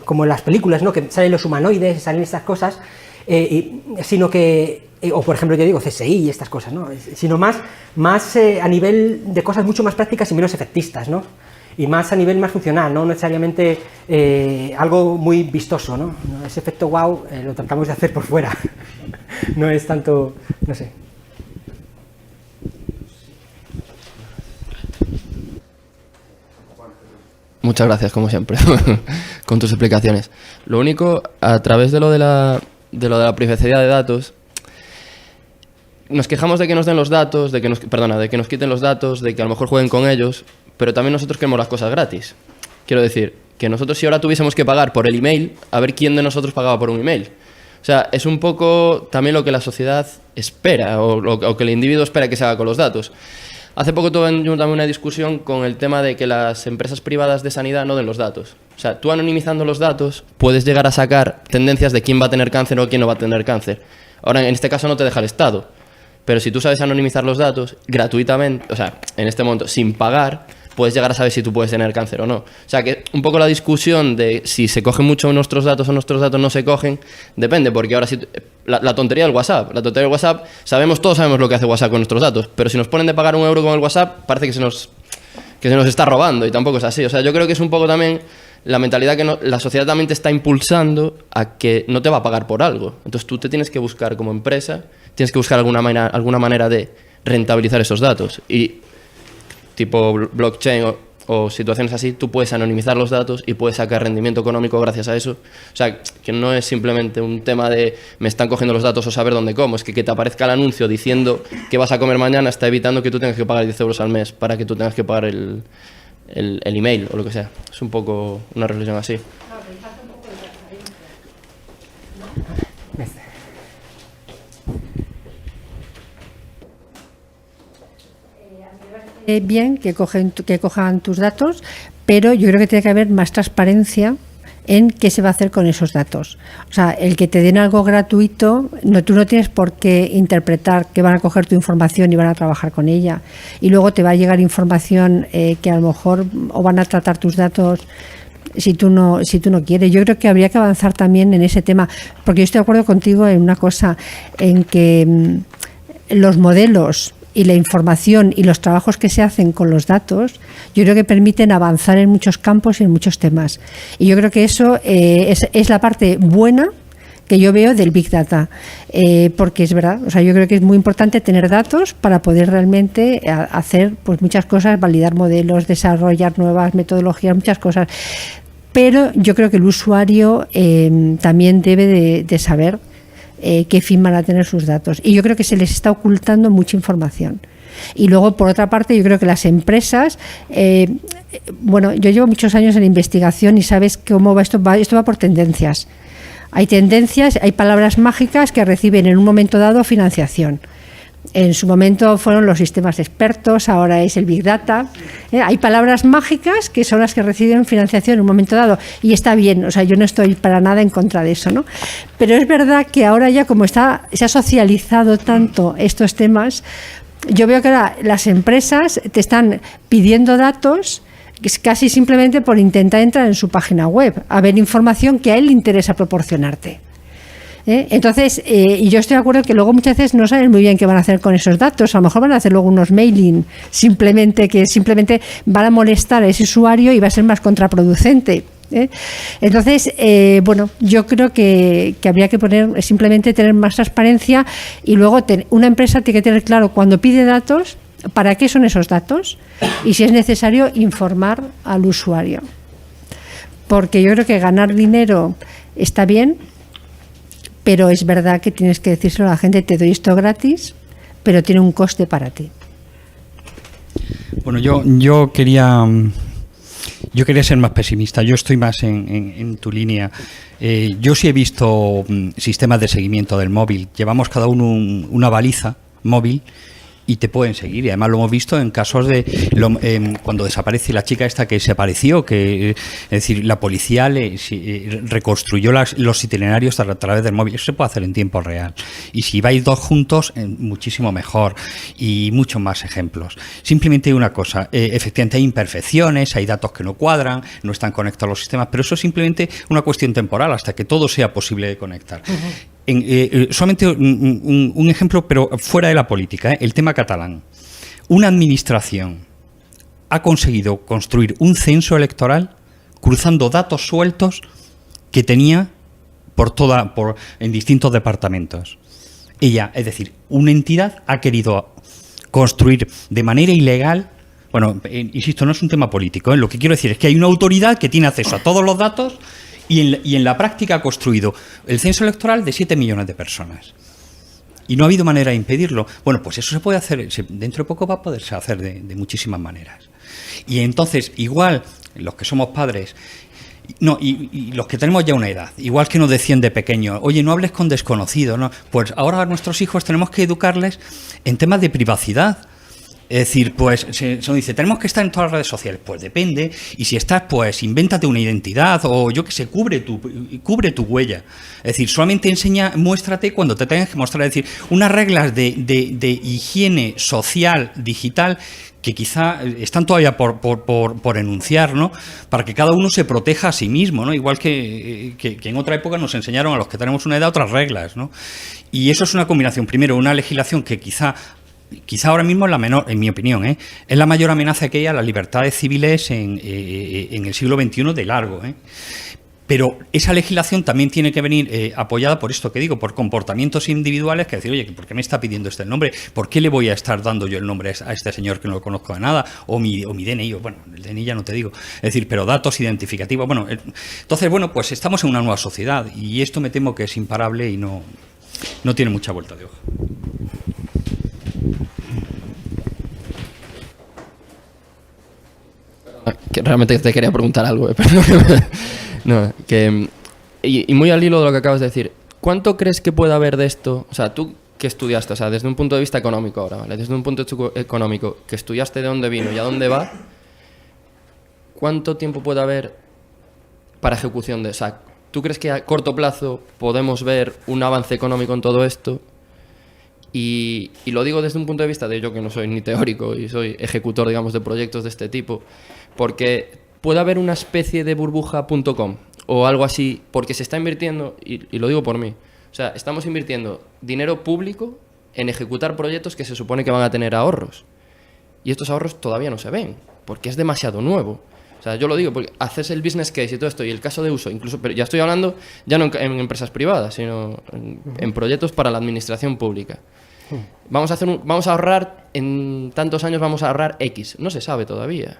como en las películas, ¿no? Que salen los humanoides, salen estas cosas, sino que, o por ejemplo yo digo CSI y estas cosas, ¿no? Sino más a nivel de cosas mucho más prácticas y menos efectistas, ¿no? Y más a nivel más funcional, no necesariamente algo muy vistoso, ¿no? Ese efecto wow lo tratamos de hacer por fuera, no es tanto, no sé. Muchas gracias, como siempre, con tus explicaciones. Lo único, a través de lo de la privacidad de datos, nos quejamos de que nos den los datos, de que nos quiten los datos, de que a lo mejor jueguen con ellos, pero también nosotros queremos las cosas gratis. Quiero decir, que nosotros si ahora tuviésemos que pagar por el email, a ver quién de nosotros pagaba por un email. O sea, es un poco también lo que la sociedad espera, o que el individuo espera que se haga con los datos. Hace poco tuve también una discusión con el tema de que las empresas privadas de sanidad no den los datos. O sea, tú anonimizando los datos puedes llegar a sacar tendencias de quién va a tener cáncer o quién no va a tener cáncer. Ahora, en este caso no te deja el Estado, pero si tú sabes anonimizar los datos gratuitamente, o sea, en este momento sin pagar, puedes llegar a saber si tú puedes tener cáncer o no. O sea, que un poco la discusión de si se cogen mucho nuestros datos o nuestros datos no se cogen, depende, porque ahora sí, la tontería del WhatsApp, todos sabemos lo que hace WhatsApp con nuestros datos, pero si nos ponen de pagar €1 con el WhatsApp, parece que se nos está robando y tampoco es así. O sea, yo creo que es un poco también la mentalidad que la sociedad también te está impulsando a que no te va a pagar por algo. Entonces tú te tienes que buscar como empresa, tienes que buscar alguna manera de rentabilizar esos datos. Y tipo blockchain o situaciones así, tú puedes anonimizar los datos y puedes sacar rendimiento económico gracias a eso. O sea, que no es simplemente un tema de me están cogiendo los datos o saber dónde como, es que te aparezca el anuncio diciendo que vas a comer mañana está evitando que tú tengas que pagar 10 euros al mes para que tú tengas que pagar el email o lo que sea. Es un poco una reflexión así. Bien que cojan tus datos, pero yo creo que tiene que haber más transparencia en qué se va a hacer con esos datos. O sea, el que te den algo gratuito, tú no tienes por qué interpretar que van a coger tu información y van a trabajar con ella. Y luego te va a llegar información que a lo mejor o van a tratar tus datos si tú no quieres. Yo creo que habría que avanzar también en ese tema, porque yo estoy de acuerdo contigo en una cosa, en que los modelos y la información y los trabajos que se hacen con los datos, yo creo que permiten avanzar en muchos campos y en muchos temas. Y yo creo que eso es la parte buena que yo veo del Big Data, porque es verdad, o sea, yo creo que es muy importante tener datos para poder realmente hacer pues muchas cosas, validar modelos, desarrollar nuevas metodologías, muchas cosas. Pero yo creo que el usuario también debe de saber qué fin van a tener sus datos. Y yo creo que se les está ocultando mucha información. Y luego, por otra parte, yo creo que las empresas, bueno, yo llevo muchos años en investigación y sabes cómo va esto va por tendencias. Hay tendencias, hay palabras mágicas que reciben en un momento dado financiación. En su momento fueron los sistemas expertos, ahora es el Big Data. Hay palabras mágicas que son las que reciben financiación en un momento dado y está bien, o sea, yo no estoy para nada en contra de eso, ¿no? Pero es verdad que ahora ya como se ha socializado tanto estos temas, yo veo que ahora las empresas te están pidiendo datos casi simplemente por intentar entrar en su página web, a ver información que a él le interesa proporcionarte. Entonces, y yo estoy de acuerdo que luego muchas veces no saben muy bien qué van a hacer con esos datos. A lo mejor van a hacer luego unos mailing que simplemente van a molestar a ese usuario y va a ser más contraproducente. Entonces, bueno, yo creo que habría que simplemente tener más transparencia y luego una empresa tiene que tener claro cuando pide datos, para qué son esos datos y si es necesario informar al usuario. Porque yo creo que ganar dinero está bien, pero es verdad que tienes que decírselo a la gente, te doy esto gratis, pero tiene un coste para ti. Bueno, yo quería ser más pesimista. Yo estoy más en tu línea. Yo sí he visto sistemas de seguimiento del móvil. Llevamos cada uno una baliza móvil y te pueden seguir. Y además lo hemos visto en casos de cuando desaparece la chica esta que se apareció, es decir, la policía reconstruyó los itinerarios a través del móvil. Eso se puede hacer en tiempo real. Y si vais dos juntos, muchísimo mejor. Y muchos más ejemplos. Simplemente una cosa, efectivamente hay imperfecciones, hay datos que no cuadran, no están conectados los sistemas, pero eso es simplemente una cuestión temporal hasta que todo sea posible de conectar. Solamente un ejemplo, pero fuera de la política, el tema catalán. Una administración ha conseguido construir un censo electoral cruzando datos sueltos que tenía en distintos departamentos. Ella, es decir, una entidad ha querido construir de manera ilegal. Bueno, insisto, no es un tema político, Lo que quiero decir es que hay una autoridad que tiene acceso a todos los datos y en la práctica ha construido el censo electoral de 7 millones de personas. Y no ha habido manera de impedirlo. Bueno, pues eso se puede hacer, dentro de poco va a poderse hacer de muchísimas maneras. Y entonces, igual, los que somos padres, y los que tenemos ya una edad, igual que nos decían de pequeños, oye, no hables con desconocidos, ¿no? Pues ahora a nuestros hijos tenemos que educarles en temas de privacidad. Es decir, pues se nos dice, tenemos que estar en todas las redes sociales. Pues depende, y si estás, pues invéntate una identidad, o yo que sé, cubre tu huella. Es decir, solamente muéstrate cuando te tengas que mostrar. Es decir, unas reglas de higiene social, digital, que quizá están todavía por enunciar, ¿no? Para que cada uno se proteja a sí mismo, ¿no? Igual que en otra época nos enseñaron a los que tenemos una edad otras reglas, ¿no? Y eso es una combinación, primero, una legislación que quizá quizá ahora mismo es la menor, en mi opinión, es la mayor amenaza que hay a las libertades civiles en el siglo XXI de largo. Pero esa legislación también tiene que venir apoyada por esto que digo, por comportamientos individuales, que decir, oye, ¿por qué me está pidiendo este nombre? ¿Por qué le voy a estar dando yo el nombre a este señor que no lo conozco de nada? O mi DNI, bueno, el DNI ya no te digo. Es decir, pero datos identificativos. Bueno, entonces, bueno, pues estamos en una nueva sociedad y esto me temo que es imparable y no tiene mucha vuelta de hoja. Que realmente te quería preguntar algo, perdón. No, y muy al hilo de lo que acabas de decir, ¿cuánto crees que puede haber de esto? O sea, tú que estudiaste, o sea, desde un punto de vista económico ahora, ¿vale? Desde un punto económico, que estudiaste de dónde vino y a dónde va, ¿cuánto tiempo puede haber para ejecución de? O sea, ¿tú crees que a corto plazo podemos ver un avance económico en todo esto? Y lo digo desde un punto de vista de yo que no soy ni teórico y soy ejecutor, digamos, de proyectos de este tipo, porque puede haber una especie de burbuja.com o algo así, porque se está invirtiendo, y lo digo por mí, o sea, estamos invirtiendo dinero público en ejecutar proyectos que se supone que van a tener ahorros. Y estos ahorros todavía no se ven, porque es demasiado nuevo. O sea, yo lo digo, porque haces el business case y todo esto, y el caso de uso, incluso, pero ya estoy hablando ya no en empresas privadas, sino en proyectos para la administración pública. Vamos a ahorrar, en tantos años vamos a ahorrar X, no se sabe todavía.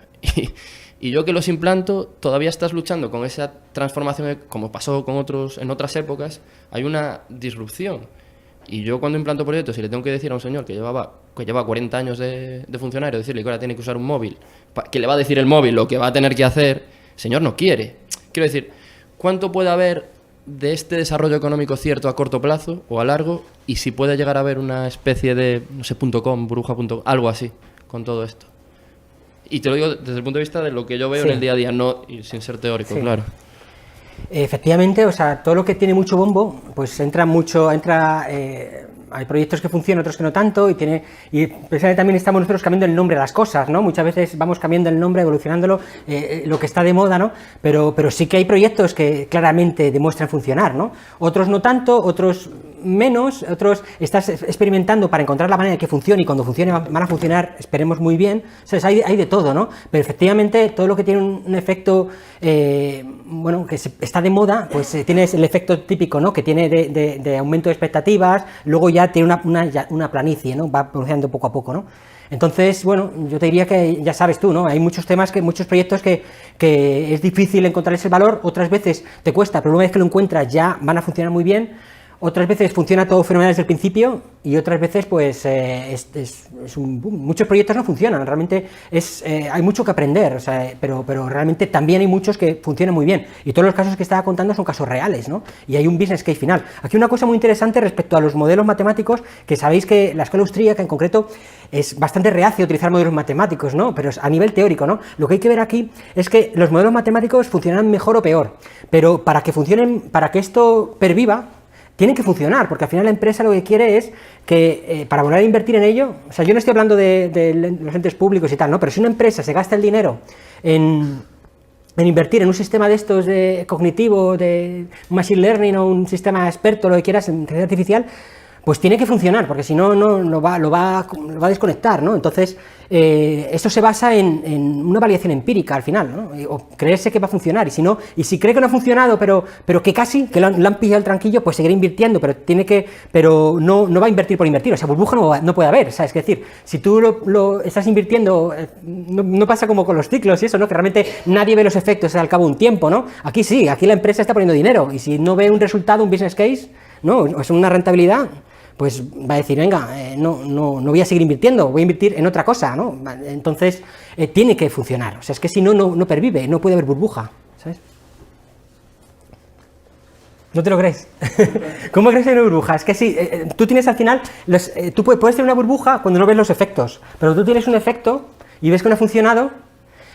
Y yo que los implanto, todavía estás luchando con esa transformación, como pasó con otros en otras épocas, hay una disrupción. Y yo cuando implanto proyectos y le tengo que decir a un señor que lleva 40 años de funcionario, decirle que ahora tiene que usar un móvil, que le va a decir el móvil lo que va a tener que hacer, el señor no quiere. Quiero decir, ¿cuánto puede haber de este desarrollo económico cierto a corto plazo o a largo? Y si puede llegar a haber una especie de, no sé, .com, burbuja.com, algo así, con todo esto. Y te lo digo desde el punto de vista de lo que yo veo en el día a día, no y sin ser teórico, claro. Efectivamente, o sea, todo lo que tiene mucho bombo, pues hay proyectos que funcionan, otros que no tanto, y precisamente también estamos nosotros cambiando el nombre de las cosas, ¿no? Muchas veces vamos cambiando el nombre, evolucionándolo, lo que está de moda, ¿no? Pero sí que hay proyectos que claramente demuestran funcionar, ¿no? Otros no tanto, otros menos, otros estás experimentando para encontrar la manera de que funcione, y cuando funcione van a funcionar, esperemos, muy bien. O sea, hay de todo, ¿no? Pero efectivamente todo lo que tiene un efecto, bueno, que está de moda, pues tienes el efecto típico, ¿no? Que tiene de aumento de expectativas, luego ya tiene una planicie, ¿no? Va evolucionando poco a poco, ¿no? Entonces, bueno, yo te diría que ya sabes tú, ¿no? Hay muchos temas, muchos proyectos que es difícil encontrar ese valor, otras veces te cuesta, pero una vez que lo encuentras ya van a funcionar muy bien. Otras veces funciona todo fenomenal desde el principio y otras veces pues muchos proyectos no funcionan, realmente hay mucho que aprender, o sea, pero realmente también hay muchos que funcionan muy bien, y todos los casos que estaba contando son casos reales, ¿no? Y hay un business case final. Aquí una cosa muy interesante respecto a los modelos matemáticos, que sabéis que la escuela austríaca en concreto es bastante reacia a utilizar modelos matemáticos, ¿no? Pero a nivel teórico, ¿no? Lo que hay que ver aquí es que los modelos matemáticos funcionan mejor o peor, pero para que esto perviva, tienen que funcionar, porque al final la empresa lo que quiere es que, para volver a invertir en ello, o sea, yo no estoy hablando de los entes públicos y tal, ¿no? Pero si una empresa se gasta el dinero en invertir en un sistema de estos de cognitivo, de machine learning o un sistema experto, lo que quieras, en inteligencia artificial, pues tiene que funcionar, porque si no, lo va a desconectar, ¿no? Entonces, eso se basa en una validación empírica al final, ¿no? O creerse que va a funcionar, y si cree que no ha funcionado, pero que que le han pillado el tranquillo, pues seguirá invirtiendo, pero no va a invertir por invertir, o sea, burbuja no puede haber, ¿sabes? Es decir, si tú lo estás invirtiendo, no pasa como con los ciclos y eso, ¿no? Que realmente nadie ve los efectos al cabo de un tiempo, ¿no? Aquí sí, aquí la empresa está poniendo dinero, y si no ve un resultado, un business case, ¿no? O es una rentabilidad, pues va a decir, venga, no voy a seguir invirtiendo, voy a invertir en otra cosa, ¿no? Entonces, tiene que funcionar, o sea, es que si no pervive, no puede haber burbuja, ¿sabes? ¿No te lo crees? ¿Cómo crees que hay una burbuja? Es que sí, tú tienes al final, tú puedes tener una burbuja cuando no ves los efectos, pero tú tienes un efecto y ves que no ha funcionado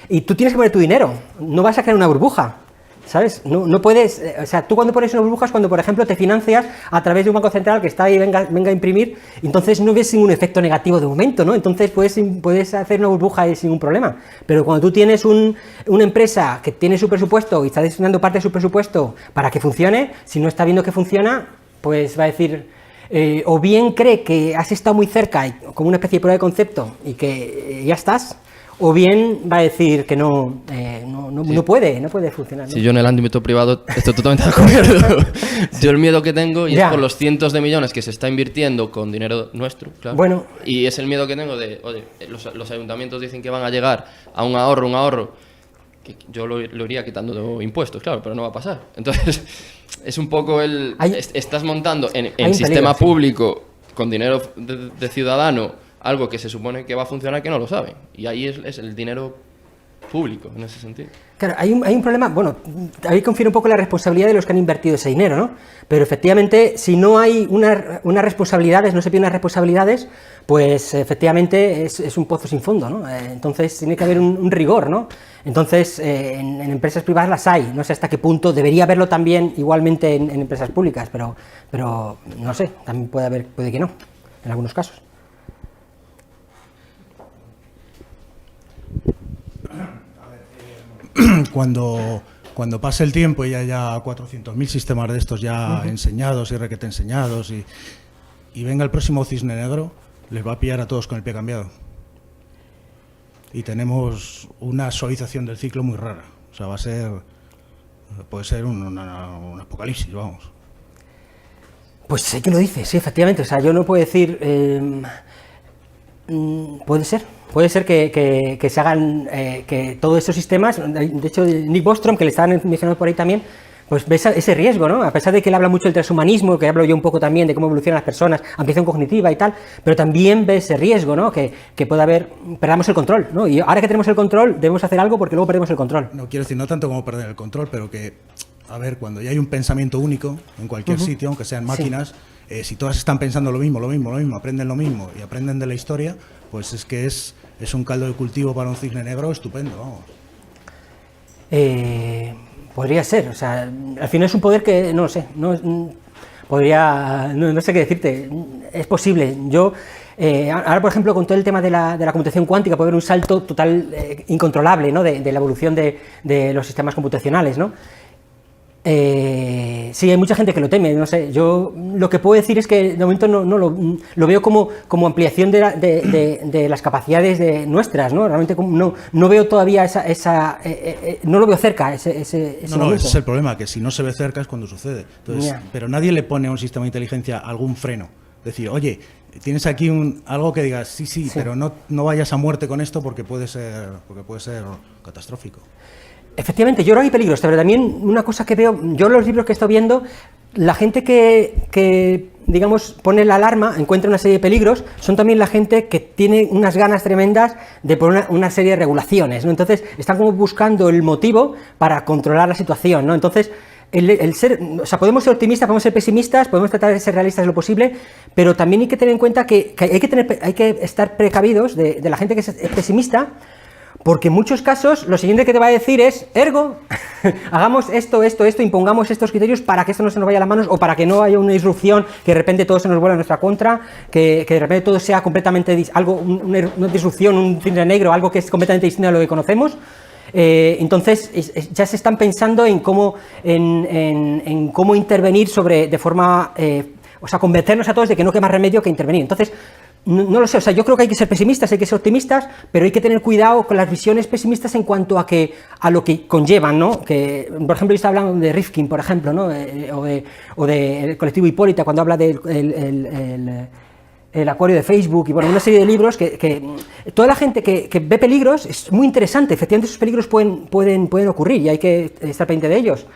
y tú tienes que poner tu dinero, no vas a crear una burbuja, ¿sabes? No puedes, o sea, tú cuando pones una burbuja es cuando, por ejemplo, te financias a través de un banco central que está ahí, venga a imprimir, y entonces no ves ningún efecto negativo de momento, ¿no? Entonces puedes hacer una burbuja sin ningún problema, pero cuando tú tienes una empresa que tiene su presupuesto y está destinando parte de su presupuesto para que funcione, si no está viendo que funciona, pues va a decir, o bien cree que has estado muy cerca, como una especie de prueba de concepto, y que ya estás, o bien va a decir que no puede funcionar, ¿no? Si yo en el ámbito privado estoy totalmente de acuerdo. Yo el miedo que tengo, y es por los cientos de millones que se está invirtiendo con dinero nuestro, claro. Bueno. Y es el miedo que tengo de, oye, los ayuntamientos dicen que van a llegar a un ahorro, que yo lo iría quitando de impuestos, claro, pero no va a pasar. Entonces, es un poco estás montando en sistema público, con dinero de ciudadano, algo que se supone que va a funcionar que no lo saben. Y ahí es el dinero público, en ese sentido. Claro, hay un problema, bueno, ahí confiere un poco la responsabilidad de los que han invertido ese dinero, ¿no? Pero efectivamente, si no hay unas responsabilidades, no se piden unas responsabilidades, pues efectivamente es un pozo sin fondo, ¿no? Entonces tiene que haber un rigor, ¿no? Entonces, en empresas privadas las hay, no sé hasta qué punto, debería haberlo también igualmente en empresas públicas, pero no sé, también puede que no, en algunos casos. Cuando pase el tiempo y haya 400.000 sistemas de estos ya enseñados y requete enseñados y venga el próximo cisne negro, les va a pillar a todos con el pie cambiado. Y tenemos una suavización del ciclo muy rara. O sea, puede ser un apocalipsis, vamos. Pues sé que lo dice, sí, efectivamente. O sea, yo no puedo decir... Puede ser que se hagan, que todos estos sistemas, de hecho Nick Bostrom, que le estaban mencionando por ahí también, pues ve ese riesgo, ¿no? A pesar de que él habla mucho del transhumanismo, que hablo yo un poco también de cómo evolucionan las personas, ampliación cognitiva y tal, pero también ve ese riesgo, ¿no? Que puede perdamos el control, ¿no? Y ahora que tenemos el control, debemos hacer algo porque luego perdemos el control. No quiero decir, no tanto como perder el control, pero que, a ver, cuando ya hay un pensamiento único en cualquier sitio, aunque sean máquinas, si todas están pensando lo mismo, aprenden lo mismo y aprenden de la historia, pues es que es un caldo de cultivo para un cisne negro estupendo, vamos. Podría ser, o sea, al final es un poder que, no lo sé, no sé qué decirte, es posible. Yo, ahora por ejemplo, con todo el tema de la computación cuántica, puede haber un salto total incontrolable, ¿no? de la evolución de los sistemas computacionales, ¿no? Sí, hay mucha gente que lo teme, no sé, yo lo que puedo decir es que de momento no lo veo como ampliación de las capacidades nuestras, ¿no? Realmente no veo todavía no lo veo cerca ese momento. Ese es el problema, que si no se ve cerca es cuando sucede. Entonces, pero nadie le pone a un sistema de inteligencia algún freno. Decir, oye, tienes aquí algo que digas, sí, pero no vayas a muerte con esto porque puede ser catastrófico. Efectivamente, yo creo que hay peligros, pero también una cosa que veo, yo los libros que he estado viendo, la gente que digamos, pone la alarma, encuentra una serie de peligros, son también la gente que tiene unas ganas tremendas de poner una serie de regulaciones, ¿no? Entonces, están como buscando el motivo para controlar la situación, ¿no? Entonces, o sea, podemos ser optimistas, podemos ser pesimistas, podemos tratar de ser realistas lo posible, pero también hay que tener en cuenta que hay que estar precavidos de la gente que es pesimista, porque en muchos casos lo siguiente que te va a decir es, ergo, hagamos esto, impongamos estos criterios para que esto no se nos vaya a las manos o para que no haya una disrupción, que de repente todo se nos vuelva en nuestra contra, que de repente todo sea completamente una disrupción, un cisne negro, algo que es completamente distinto a lo que conocemos. Entonces ya se están pensando en cómo intervenir de forma, o sea, convencernos a todos de que no queda más remedio que intervenir. Entonces, no lo sé, o sea, yo creo que hay que ser pesimistas, hay que ser optimistas, pero hay que tener cuidado con las visiones pesimistas en cuanto a lo que conllevan, ¿no? Que, por ejemplo, yo estaba hablando de Rifkin, por ejemplo, ¿no? O del colectivo Hipólita, cuando habla del el acuario de Facebook y bueno, una serie de libros que toda la gente que ve peligros es muy interesante, efectivamente esos peligros pueden ocurrir y hay que estar pendiente de ellos.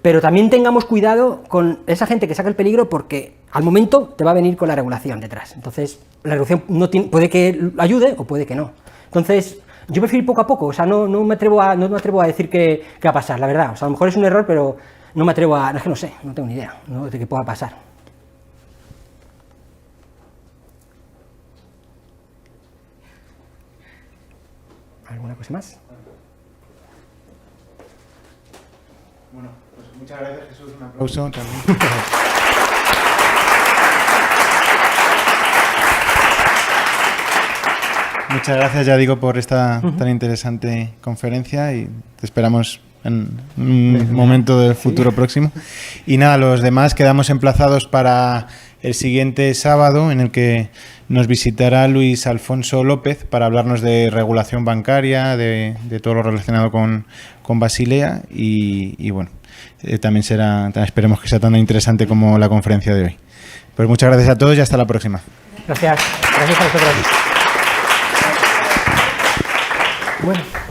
Pero también tengamos cuidado con esa gente que saca el peligro porque al momento te va a venir con la regulación detrás. Entonces, la regulación puede que ayude o puede que no. Entonces, yo prefiero ir poco a poco, o sea, no me atrevo a decir qué va a pasar, la verdad. O sea, a lo mejor es un error, pero no me atrevo es que no sé, no tengo ni idea, ¿no? De qué pueda pasar. ¿Alguna cosa más? Bueno, pues muchas gracias, Jesús. Un aplauso también. Muchas gracias, ya digo, por esta tan interesante conferencia y te esperamos en un momento del futuro próximo. Y nada, los demás quedamos emplazados para el siguiente sábado, en el que nos visitará Luis Alfonso López para hablarnos de regulación bancaria, de todo lo relacionado con Basilea, y bueno, también esperemos que sea tan interesante como la conferencia de hoy. Pues muchas gracias a todos y hasta la próxima. Gracias a vosotros. Bueno.